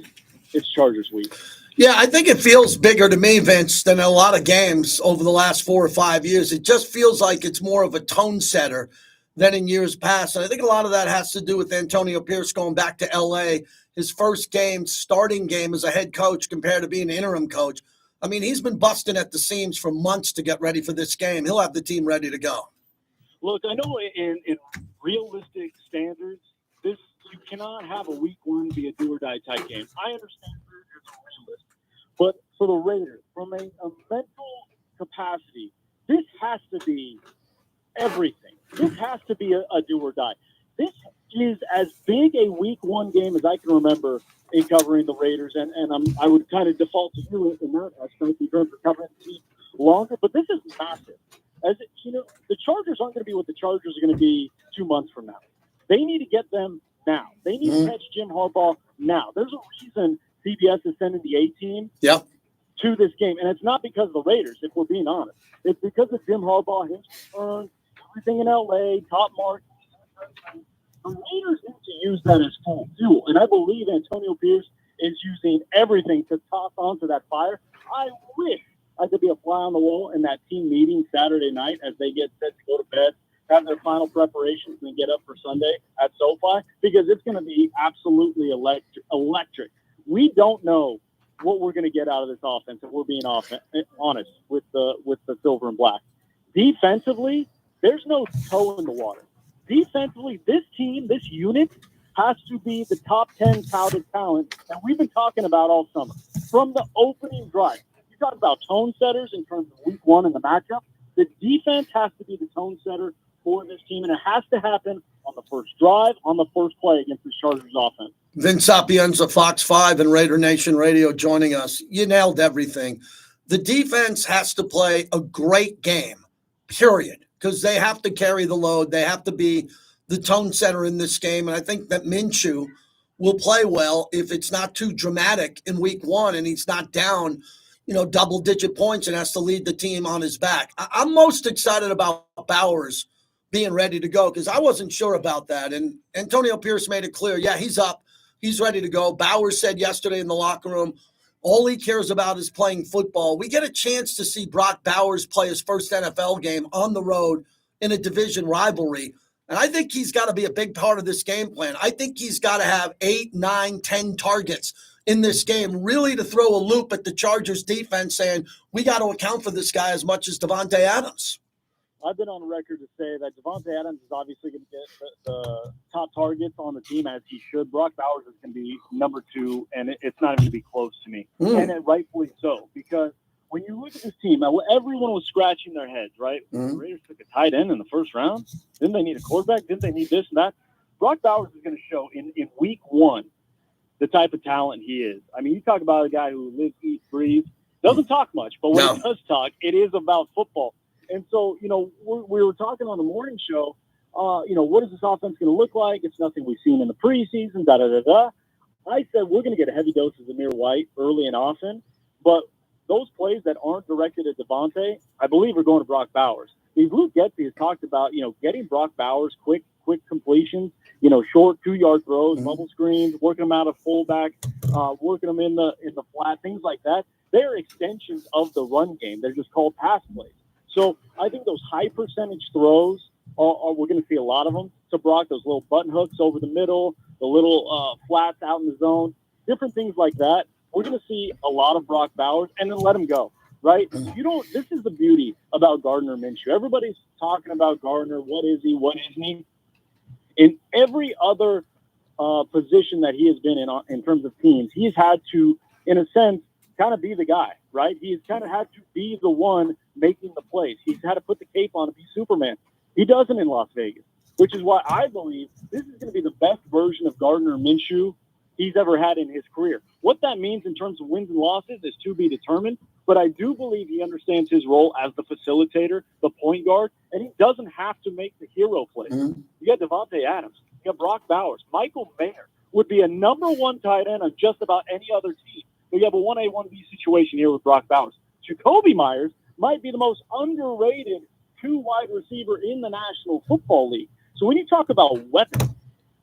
S: it's Chargers week.
B: Yeah, I think it feels bigger to me, Vince, than a lot of games over the last 4 or 5 years. It just feels like it's more of a tone setter than in years past. And I think a lot of that has to do with Antonio Pierce going back to L.A., his first game, starting game as a head coach compared to being an interim coach. I mean, he's been busting at the seams for months to get ready for this game. He'll have the team ready to go.
S: Look, I know in realistic standards, you cannot have a week one be a do-or-die type game. I understand it's realistic. But for the Raiders, from a mental capacity, this has to be everything. This has to be a do-or-die. This is as big a week one game as I can remember in covering the Raiders, and I would kind of default to you in that aspect in terms of covering the team longer, but this is massive. As it, you know, the Chargers aren't going to be what the Chargers are going to be 2 months from now. They need to get them now. They need to catch Jim Harbaugh now. There's a reason CBS is sending the A-team to this game, and it's not because of the Raiders, if we're being honest. It's because of Jim Harbaugh, his return, everything in L.A., top mark. The Raiders need to use that as full fuel, and I believe Antonio Pierce is using everything to toss onto that fire. I wish I could be a fly on the wall in that team meeting Saturday night as they get set to go to bed, have their final preparations, and get up for Sunday at SoFi, because it's going to be absolutely electric. We don't know what we're going to get out of this offense if we're being honest with the Silver and Black. Defensively, there's no toe in the water. Defensively, this team, this unit, has to be the top 10 touted talent that we've been talking about all summer. From the opening drive, you talk about tone setters in terms of week one and the matchup. The defense has to be the tone setter for this team, and it has to happen on the first drive, on the first play against the Chargers offense.
B: Vince Sapienza, Fox 5 and Raider Nation Radio joining us. You nailed everything. The defense has to play a great game, period, because they have to carry the load. They have to be the tone setter in this game. And I think that Minshew will play well if it's not too dramatic in week one and he's not down double-digit points and has to lead the team on his back. I'm most excited about Bowers being ready to go because I wasn't sure about that. And Antonio Pierce made it clear, yeah, he's up. He's ready to go. Bowers said yesterday in the locker room, all he cares about is playing football. We get a chance to see Brock Bowers play his first NFL game on the road in a division rivalry. And I think he's got to be a big part of this game plan. I think he's got to have 8, 9, 10 targets in this game, really to throw a loop at the Chargers defense saying, we got to account for this guy as much as Davante Adams.
S: I've been on record to say that Davante Adams is obviously going to get the top targets on the team as he should. Brock Bowers is going to be number 2, and it's not even going to be close to me. And rightfully so, because when you look at this team, everyone was scratching their heads, right? The Raiders took a tight end in the first round. Didn't they need a quarterback? Didn't they need this and that? Brock Bowers is going to show in week 1 the type of talent he is. I mean, you talk about a guy who lives, eats, breathes, doesn't talk much, but when he does talk, it is about football. And so, we were talking on the morning show, what is this offense going to look like? It's nothing we've seen in the preseason, da-da-da-da. I said we're going to get a heavy dose of Zamir White early and often, but those plays that aren't directed at Davante, I believe are going to Brock Bowers. Luke Getsy has talked about, getting Brock Bowers quick completions, short 2-yard throws, bubble screens, working them out of fullback, working them in the flat, things like that. They're extensions of the run game. They're just called pass plays. So I think those high percentage throws we're going to see a lot of them to Brock, those little button hooks over the middle, the little flats out in the zone, different things like that. We're going to see a lot of Brock Bowers and then let him go, right? This is the beauty about Gardner Minshew. Everybody's talking about Gardner. What is he? What isn't he? In every other position that he has been in terms of teams, he's had to, in a sense, kind of be the guy, right? He's kind of had to be the one making the plays. He's had to put the cape on and be Superman. He doesn't in Las Vegas, which is why I believe this is going to be the best version of Gardner Minshew he's ever had in his career. What that means in terms of wins and losses is to be determined, but I do believe he understands his role as the facilitator, the point guard, and he doesn't have to make the hero play. You got Davante Adams, you got Brock Bowers, Michael Mayer would be a number 1 tight end on just about any other team. But you have a 1A, 1B situation here with Brock Bowers. Jacoby Myers might be the most underrated 2 wide receiver in the National Football League. So when you talk about weapons,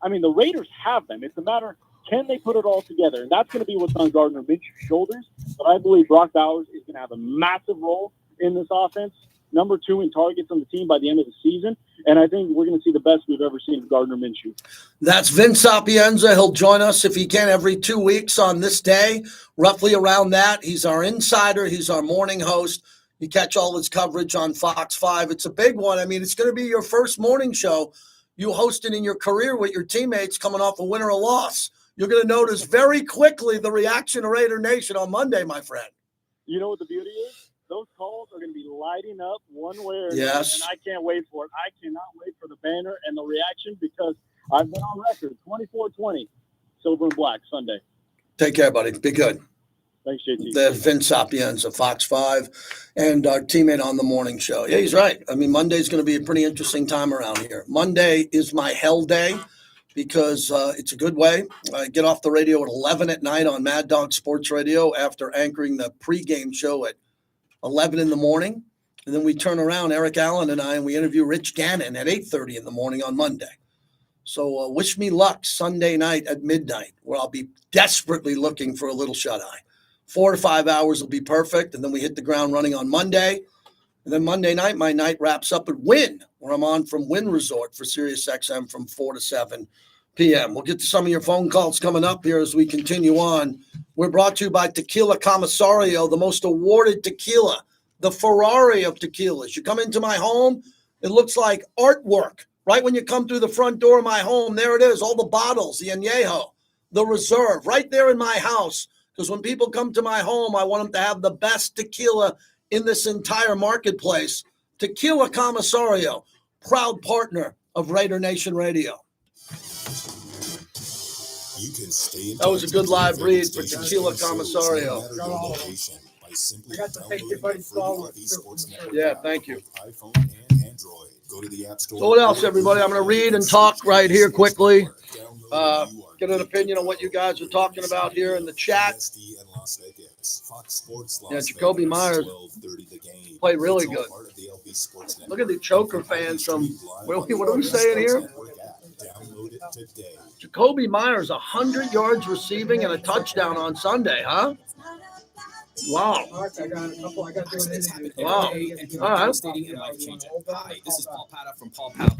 S: I mean, the Raiders have them. It's a matter, can they put it all together? And that's going to be what's on Gardner Minshew's shoulders. But I believe Brock Bowers is going to have a massive role in this offense, number 2 in targets on the team by the end of the season. And I think we're going to see the best we've ever seen of Gardner Minshew.
B: That's Vince Sapienza. He'll join us, if he can, every 2 weeks on this day, roughly around that. He's our insider. He's our morning host. You catch all his coverage on Fox 5. It's a big one. I mean, it's going to be your first morning show you hosted in your career with your teammates coming off a win or a loss. You're going to notice very quickly the reaction of Raider Nation on Monday, my friend.
S: You know what the beauty is? Those calls are going to be lighting up one way or another,
B: Yes.
S: and I can't wait for it. I cannot wait for the banner and the reaction because I've been on record, 24-20, silver and black, Sunday.
B: Take care, buddy. Be good.
S: Thanks, JT.
B: The Vince Sapienza, Fox 5, and our teammate on the morning show. Yeah, he's right. I mean, Monday's going to be a pretty interesting time around here. Monday is my hell day because it's a good way. I get off the radio at 11 at night on Mad Dog Sports Radio after anchoring the pregame show at 11 in the morning. And then we turn around, Eric Allen and I, and we interview Rich Gannon at 8:30 in the morning on Monday. So wish me luck Sunday night at midnight, where I'll be desperately looking for a little shut-eye. 4 to 5 hours will be perfect, and then we hit the ground running on Monday. And then Monday night, my night wraps up at Wynn, where I'm on from Wynn Resort for SiriusXM from 4 to 7 p.m. We'll get to some of your phone calls coming up here as we continue on. We're brought to you by Tequila Commissarios, the most awarded tequila, the Ferrari of tequilas. You come into my home, it looks like artwork. Right when you come through the front door of my home, there it is, all the bottles, the Añejo, the Reserve, right there in my house. Because when people come to my home, I want them to have the best tequila in this entire marketplace. Tequila Commissarios, proud partner of Raider Nation Radio.
L: You can stay in
B: That was a good live read for
L: stations
B: Tequila
L: and shows,
B: Commissarios.
L: no matter your location, by simply
C: I got to take
L: downloading
C: your buddy's
L: the free
C: call.
L: RV Sports Network
B: Yeah,
L: app
B: thank you.
L: on iPhone and Android. Go to the App Store.
B: So what else, everybody? I'm going to read and talk right here quickly. Get an opinion on what you guys are talking about here in the chat.
L: in Las Vegas. Fox Sports Las
B: Yeah, Jacoby
L: Vegas,
B: Myers
L: 12:30 The Game.
B: played really
L: It's all
B: good.
L: part of the LB Sports
B: Look at
L: Network.
B: the Choker fans from, what are we saying here?
L: Download it today.
B: Jacoby Myers, 100 yards receiving and a touchdown on Sunday, huh? Wow.
C: All right, I got a couple. I got to do an interview.
B: Wow. All right.
T: Devastating and life-changing. Hi, this is Paul Pata from Paul Pata.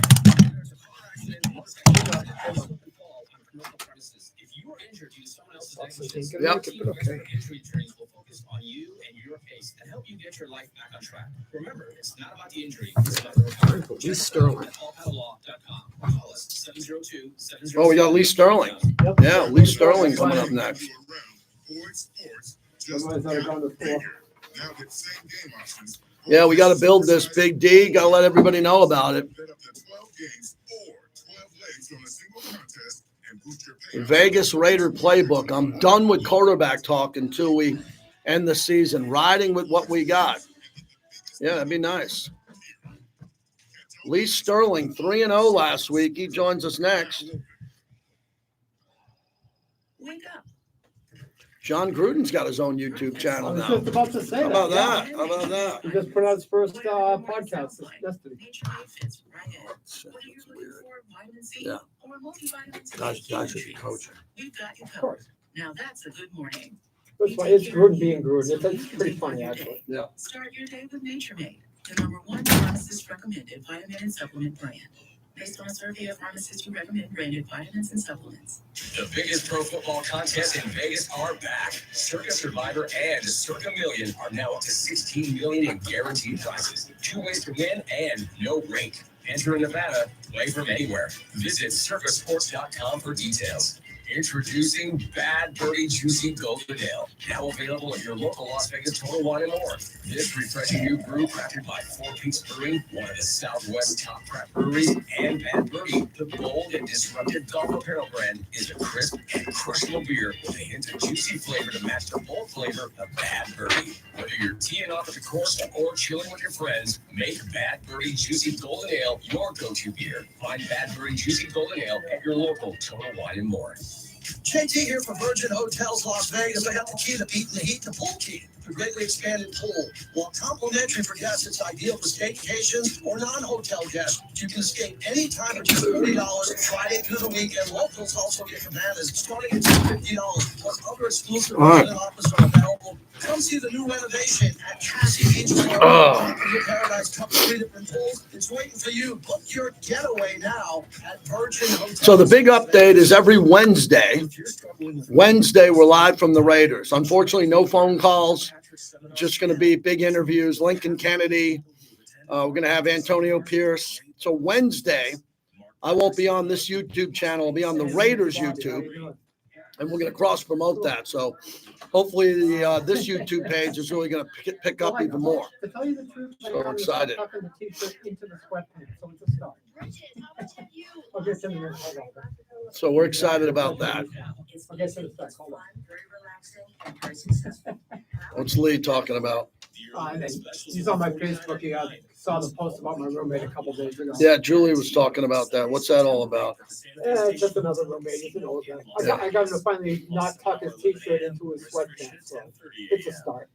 A: If you are injured due to someone else's negligence,
B: Yep.
A: injury trainings will focus on you and your case and help you get your life back on track. Remember, it's not about the injury, it's about the recovery.
B: Lee Sterling.
A: PaulPatalaw.com. Call us 702-706.
B: Oh, we got Lee Sterling. Yeah, Lee Sterling coming up next.
C: Otherwise, I'd have gone to 4.
B: Yeah, we got to build this Big D. Got to let everybody know about it. Vegas Raider playbook. I'm done with quarterback talk until we end the season. Riding with what we got. Yeah, that'd be nice. Lee Sterling, 3-0 last week. He joins us next.
P: Wake up.
B: John Gruden's got his own YouTube channel
C: I was
B: now.
C: just about to say
B: How about
C: that.
B: that? How about that?
C: He just put out his first podcast yesterday.
B: Yeah. Guys should be coaching.
P: We've got you covered. Now that's a good morning.
C: It's funny. It's Gruden being Gruden. It's pretty funny, actually.
B: Yeah.
P: Start your day with Nature Made, the #1 pharmacist recommended vitamin and supplement brand. Based on a survey of pharmacists who recommend branded vitamins and supplements.
A: The biggest pro football contests in Vegas are back. Circa Survivor and Circa Million are now up to $16 million in guaranteed prizes. 2 ways to win and no rate. Enter in Nevada, play from anywhere. Visit circasports.com for details. Introducing Bad Birdie Juicy Golden Ale. Now available at your local Las Vegas Total Wine & More. This refreshing new brew crafted by Four Peaks Brewing, one of the Southwest top craft breweries, and Bad Birdie, the bold and disruptive golf apparel brand, is a crisp and crushable beer with a hint of juicy flavor to match the bold flavor of Bad Birdie. Whether you're teeing off at the course or chilling with your friends, make Bad Birdie Juicy Golden Ale your go-to beer. Find Bad Birdie Juicy Golden Ale at your local Total Wine & More.
B: JT here for Virgin Hotels Las Vegas. I got the key to beating the heat, the pool key. The greatly expanded pool. While complimentary for guests, it's ideal for staycations or non-hotel guests. You can escape anytime for just $40 Friday through the weekend. Locals also get cabanas starting at just $50. Plus other exclusive resident offers are available. Come see the new renovation at Cassie Beach Resort. Your Paradise Cup, 3 different pools. It's waiting for you. Book your getaway now at Virgin Hotels. So the big update is every Wednesday. Wednesday, we're live from the Raiders. Unfortunately, no phone calls. Just going to be big interviews. Lincoln Kennedy. We're going to have Antonio Pierce. So Wednesday, I won't be on this YouTube channel. I'll be on the Raiders YouTube, and we're going to cross promote that. So hopefully, this YouTube page is really going to pick up even more.
C: To tell you the truth,
B: So I'm excited.
C: tucking the t-shirt into the sweatpants, so it's a start. I'll get to the next one.
B: So we're excited about that.
C: I'll get to the start. Hold on.
B: What's Lee talking about?
C: He's on my Facebook. He saw the post about my roommate a couple days ago.
B: Yeah, Julie was talking about that. What's that all about?
C: It's just another roommate. He's an old guy. I got him to finally not tuck his t-shirt into his sweatpants. So it's a start.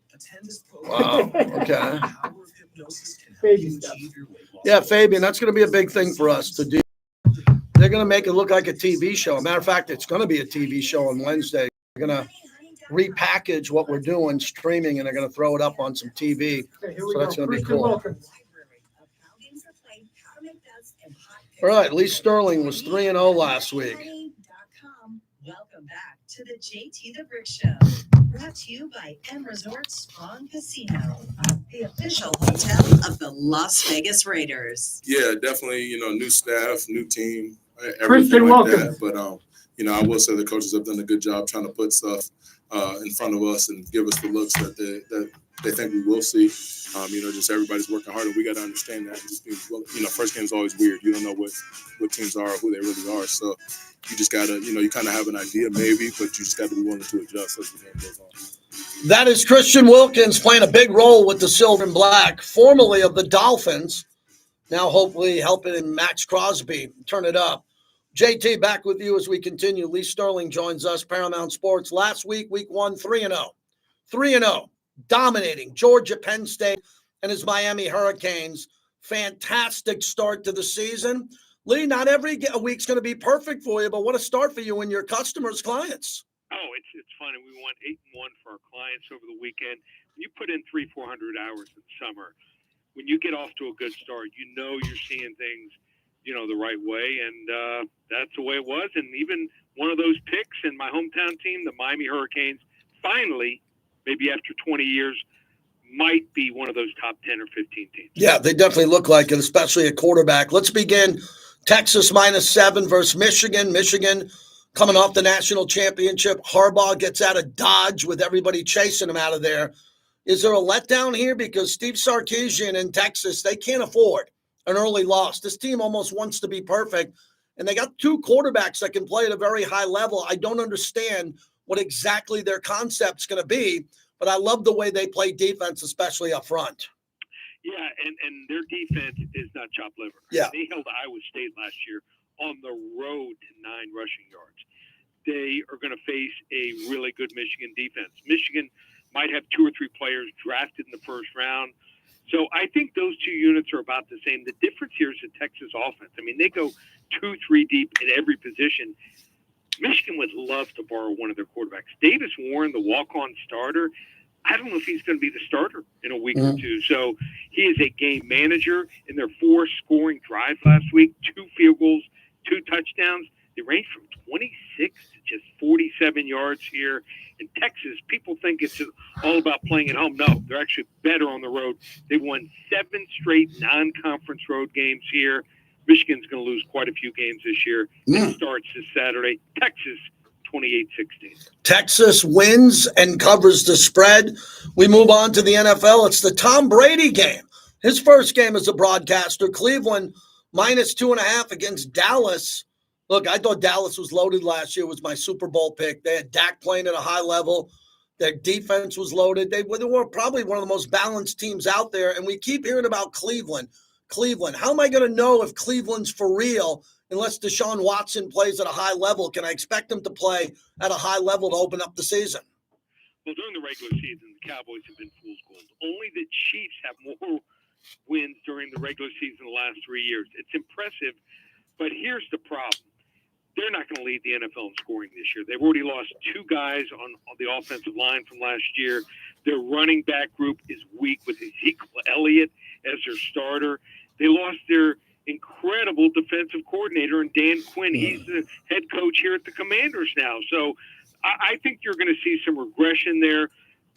B: Wow. Okay.
C: Baby steps.
B: Yeah, Fabian, that's going to be a big thing for us to do. They're going to make it look like a TV show. Matter of fact, it's going to be a TV show on Wednesday. They're going to repackage what we're doing, streaming, and they're going to throw it up on some TV. So that's going to be cool. All right, Lee Sterling was 3-0 last week.
P: Welcome back to the JT the Brick Show. Brought to you by M Resort Spa and Casino, the official hotel of the Las Vegas Raiders.
U: Yeah, definitely. New staff, new team,
C: Christian
U: everything like
C: Wilkins.
U: that. But I will say the coaches have done a good job trying to put stuff in front of us and give us the looks that they think we will see. Just everybody's working hard, and we got to understand that. Just first game's always weird. You don't know what teams are or who they really are. So you just got to, you kind of have an idea maybe, but you just got to be willing to adjust as the game goes on.
B: That is Christian Wilkins playing a big role with the Silver and Black, formerly of the Dolphins. Now hopefully helping Max Crosby turn it up. JT, back with you as we continue. Lee Sterling joins us, Paramount Sports. Last week, week 1, 3-0. 3-0, dominating Georgia, Penn State, and his Miami Hurricanes. Fantastic start to the season. Lee, not every week's going to be perfect for you, but what a start for you and your customers, clients.
D: Oh, it's funny. We won 8-1 for our clients over the weekend. You put in 300-400 hours in summer. When you get off to a good start, you know you're seeing things, the right way, and that's the way it was. And even one of those picks in my hometown team, the Miami Hurricanes, finally, maybe after 20 years, might be one of those top 10 or 15 teams.
B: Yeah, they definitely look like it, especially at quarterback. Let's begin. Texas -7 versus Michigan. Michigan coming off the national championship. Harbaugh gets out of Dodge with everybody chasing him out of there. Is there a letdown here? Because Steve Sarkisian in Texas, they can't afford an early loss. This team almost wants to be perfect, and they got two quarterbacks that can play at a very high level. I don't understand what exactly their concept's going to be, but I love the way they play defense, especially up front.
D: Yeah, and their defense is not chopped liver.
B: Yeah.
D: They held Iowa State last year on the road to 9 rushing yards. They are going to face a really good Michigan defense. Michigan might have 2 or 3 players drafted in the first round. So I think those two units are about the same. The difference here is the Texas offense. I mean, they go 2-3 deep at every position. Michigan would love to borrow one of their quarterbacks. Davis Warren, the walk-on starter, I don't know if he's going to be the starter in a week or two. So he is a game manager. In their 4 scoring drives last week, 2 field goals, 2 touchdowns. They range from 26 to just 47 yards here. In Texas, people think it's all about playing at home. No, they're actually better on the road. They won 7 straight non-conference road games here. Michigan's going to lose quite a few games this year. It starts this Saturday. Texas, 28-16.
B: Texas wins and covers the spread. We move on to the NFL. It's the Tom Brady game. His first game as a broadcaster. Cleveland -2.5 against Dallas. Look, I thought Dallas was loaded last year. It was my Super Bowl pick. They had Dak playing at a high level. Their defense was loaded. They were probably one of the most balanced teams out there. And we keep hearing about Cleveland. How am I going to know if Cleveland's for real unless Deshaun Watson plays at a high level? Can I expect him to play at a high level to open up the season?
D: Well, during the regular season, the Cowboys have been fool's gold. Only the Chiefs have more wins during the regular season the last 3 years. It's impressive, but here's the problem. They're not going to lead the NFL in scoring this year. They've already lost 2 guys on the offensive line from last year. Their running back group is weak with Ezekiel Elliott as their starter. They lost their incredible defensive coordinator in Dan Quinn. He's the head coach here at the Commanders now. So I think you're going to see some regression there.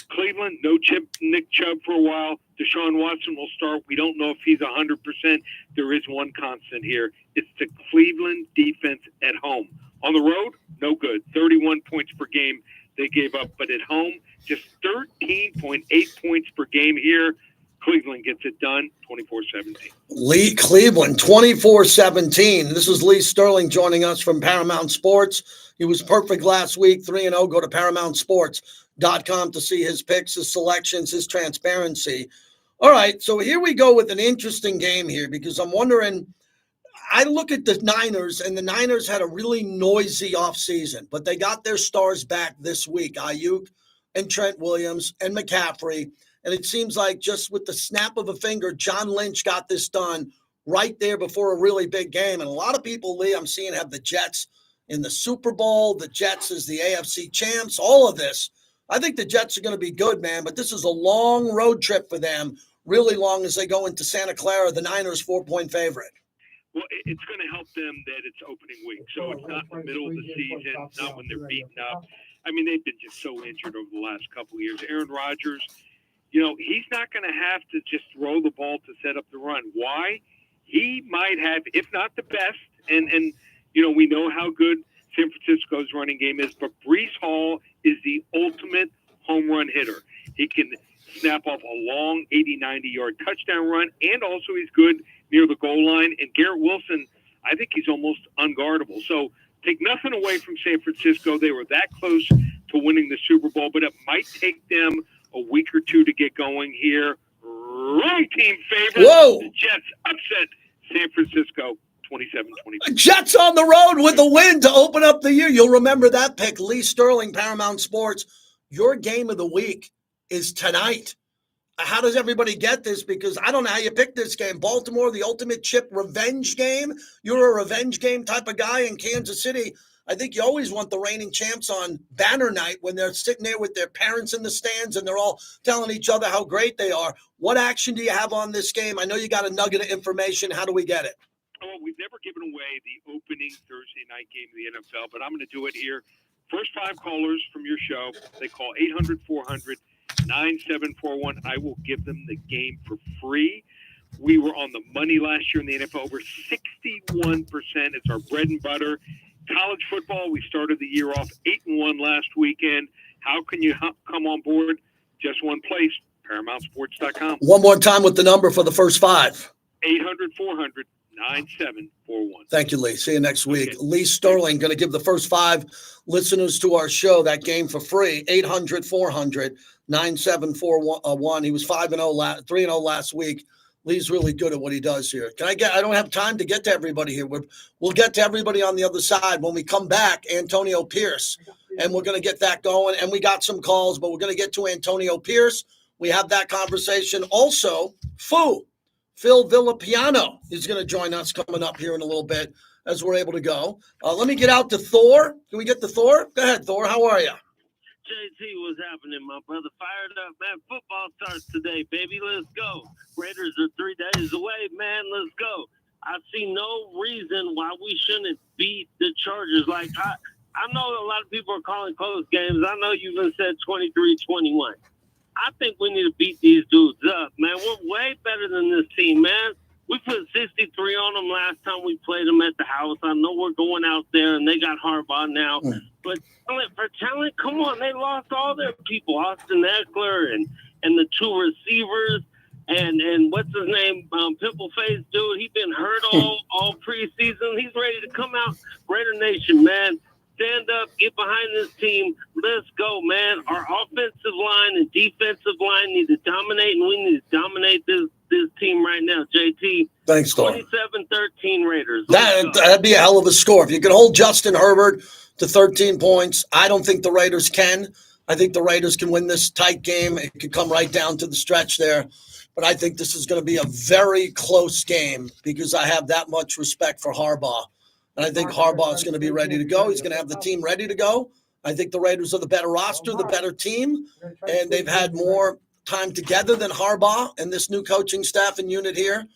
D: Cleveland, no Nick Chubb for a while. Deshaun Watson will start. We don't know if he's 100%. There is one constant here. It's the Cleveland defense at home. On the road, no good. 31 points per game they gave up. But at home, just 13.8 points per game here. Cleveland gets it done, 24-17.
B: Cleveland, 24-17. This is Lee Sterling joining us from Paramount Sports. He was perfect last week, 3-0. Go to ParamountSports.com to see his picks, his selections, his transparency. All right, so here we go with an interesting game here because I'm wondering, I look at the Niners, and the Niners had a really noisy offseason, but they got their stars back this week, Ayuk and Trent Williams and McCaffrey. And it seems like just with the snap of a finger, John Lynch got this done right there before a really big game. And a lot of people, Lee, I'm seeing have the Jets in the Super Bowl, the Jets as the AFC champs, all of this. I think the Jets are going to be good, man, but this is a long road trip for them, really long as they go into Santa Clara, the Niners 4-point favorite.
D: Well, it's going to help them that it's opening week. So it's not in the middle of the season, not when they're beaten up. I mean, they've been just so injured over the last couple of years. Aaron Rodgers, he's not going to have to just throw the ball to set up the run. Why? He might have, if not the best, and we know how good San Francisco's running game is, but Breece Hall is the ultimate home run hitter. He can snap off a long 80, 90-yard touchdown run, and also he's good near the goal line. And Garrett Wilson, I think he's almost unguardable. So take nothing away from San Francisco. They were that close to winning the Super Bowl, but it might take them a week or two to get going here. Wrong team favorite.
B: Whoa.
D: The Jets upset San Francisco 27-24.
B: Jets on the road with the win to open up the year. You'll remember that pick. Lee Sterling, Paramount Sports. Your game of the week is tonight. How does everybody get this? Because I don't know how you pick this game. Baltimore, the ultimate chip revenge game. You're a revenge game type of guy in Kansas City. I think you always want the reigning champs on banner night when they're sitting there with their parents in the stands and they're all telling each other how great they are. What action do you have on this game? I know you got a nugget of information. How do we get it?
D: Oh, we've never given away the opening Thursday night game of the NFL, but I'm going to do it here. First 5 callers from your show, they call 800-400-9741. I will give them the game for free. We were on the money last year in the NFL, over 61%. It's our bread and butter. College football, we started the year off 8-1 last weekend. How can you come on board? Just one place, ParamountSports.com.
B: One more time with the number for the first 5.
D: 800-400-9741.
B: Thank you, Lee. See you next week. Okay. Lee Sterling going to give the first 5 listeners to our show that game for free. 800-400-9741. He was 5-0, 3-0 last week. Lee's really good at what he does here. I don't have time to get to everybody here. We'll get to everybody on the other side when we come back. Antonio Pierce, and we're going to get that going. And we got some calls, but we're going to get to Antonio Pierce. We have that conversation. Also, Phil Villapiano is going to join us coming up here in a little bit as we're able to go. Let me get out to Thor. Can we get to Thor? Go ahead, Thor. How are you?
G: JT, what's happening, my brother? Fired up, man. Football starts today, baby. Let's go. Raiders are 3 days away, man. Let's go. I see no reason why we shouldn't beat the Chargers. Like, I know a lot of people are calling close games. I know you even said 23-21. I think we need to beat these dudes up, man. We're way better than this team, man. We put 63 on them last time we played them at the house. I know we're going out there, and they got Harbaugh now. But for talent, come on. They lost all their people, Austin Eckler and the 2 receivers. And what's his name, Pimple Face dude. He's been hurt all preseason. He's ready to come out. Raider Nation, man. Stand up, get behind this team. Let's go, man. Our offensive line and defensive line need to dominate, and we need to dominate this team right now, JT.
B: Thanks, Thor.
G: 27-13 Raiders.
B: That'd be a hell of a score. If you could hold Justin Herbert to 13 points, I don't think the Raiders can. I think the Raiders can win this tight game. It could come right down to the stretch there. But I think this is going to be a very close game because I have that much respect for Harbaugh. And I think Harbaugh is going to be ready to go. He's going to have the team ready to go. I think the Raiders are the better roster, the better team, and they've had more time together than Harbaugh and this new coaching staff and unit here.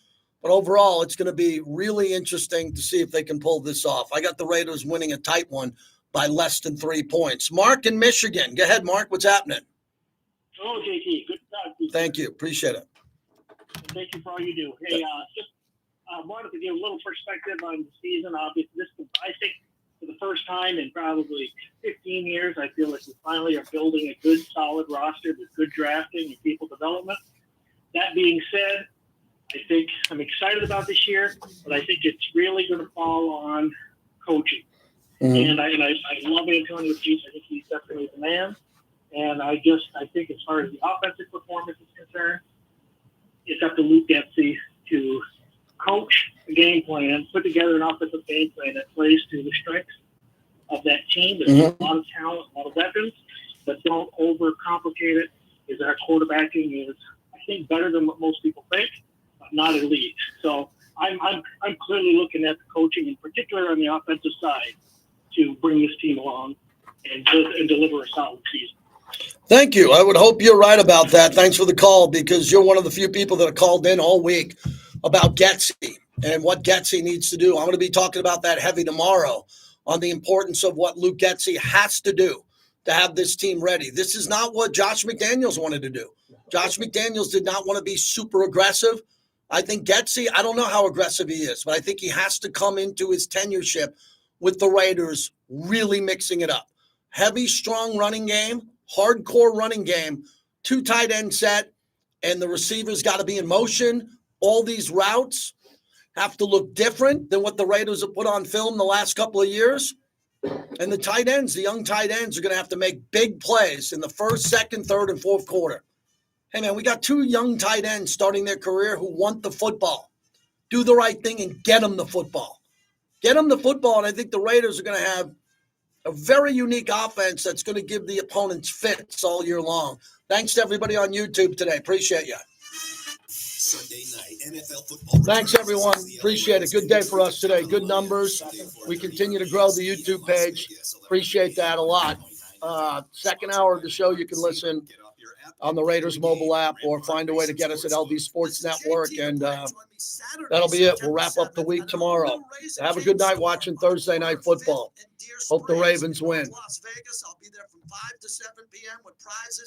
B: But overall, it's going to be really interesting to see if they can pull this off. I got the Raiders winning a tight one by less than 3 points. Mark in Michigan. Go ahead, Mark. What's happening?
V: Hello, JT. Good to talk to you.
B: Thank you. Appreciate it.
V: Thank you for all you do. Hey, just wanted to give a little perspective on the season. Obviously, I think for the first time in probably 15 years, I feel like we finally are building a good, solid roster with good drafting and people development. That being said, I think I'm excited about this year, but I think it's really going to fall on coaching. And I love Antonio Pierce. I think he's definitely the man. And I think as far as the offensive performance is concerned, it's up to Luke Getsy to coach a game plan, put together an offensive game plan that plays to the strengths of that team. There's a lot of talent, a lot of weapons, but don't overcomplicate it. Is our quarterbacking is, I think, better than what most people think, but not elite. So I'm clearly looking at the coaching, in particular on the offensive side, to bring this team along and deliver a solid season.
B: Thank you. I would hope you're right about that. Thanks for the call, because you're one of the few people that have called in all week about Getsy and what Getsy needs to do. I'm going to be talking about that heavy tomorrow on the importance of what Luke Getsy has to do to have this team ready. This is not what Josh McDaniels wanted to do. Josh McDaniels did not want to be super aggressive. I think Getsy, I don't know how aggressive he is, but I think he has to come into his tenureship with the Raiders really mixing it up. Heavy, strong running game, hardcore running game, 2 tight end set, and the receivers got to be in motion. All these routes have to look different than what the Raiders have put on film the last couple of years. And the tight ends, the young tight ends, are going to have to make big plays in the first, second, third, and fourth quarter. Hey, man, we got 2 young tight ends starting their career who want the football. Do the right thing and get them the football. Get them the football, and I think the Raiders are going to have a very unique offense that's going to give the opponents fits all year long. Thanks to everybody on YouTube today. Appreciate you.
L: Sunday night NFL football.
B: Thanks, everyone. Appreciate it. Good day for us today. Good numbers. We continue to grow the YouTube page. Appreciate that a lot. Second hour of the show, you can listen on the Raiders mobile app or find a way to get us at LV Sports Network. And that'll be it. We'll wrap up the week tomorrow. Have a good night watching Thursday Night Football. Hope the Ravens win. Las Vegas. I'll be there from 5 to 7 p.m. with prizes.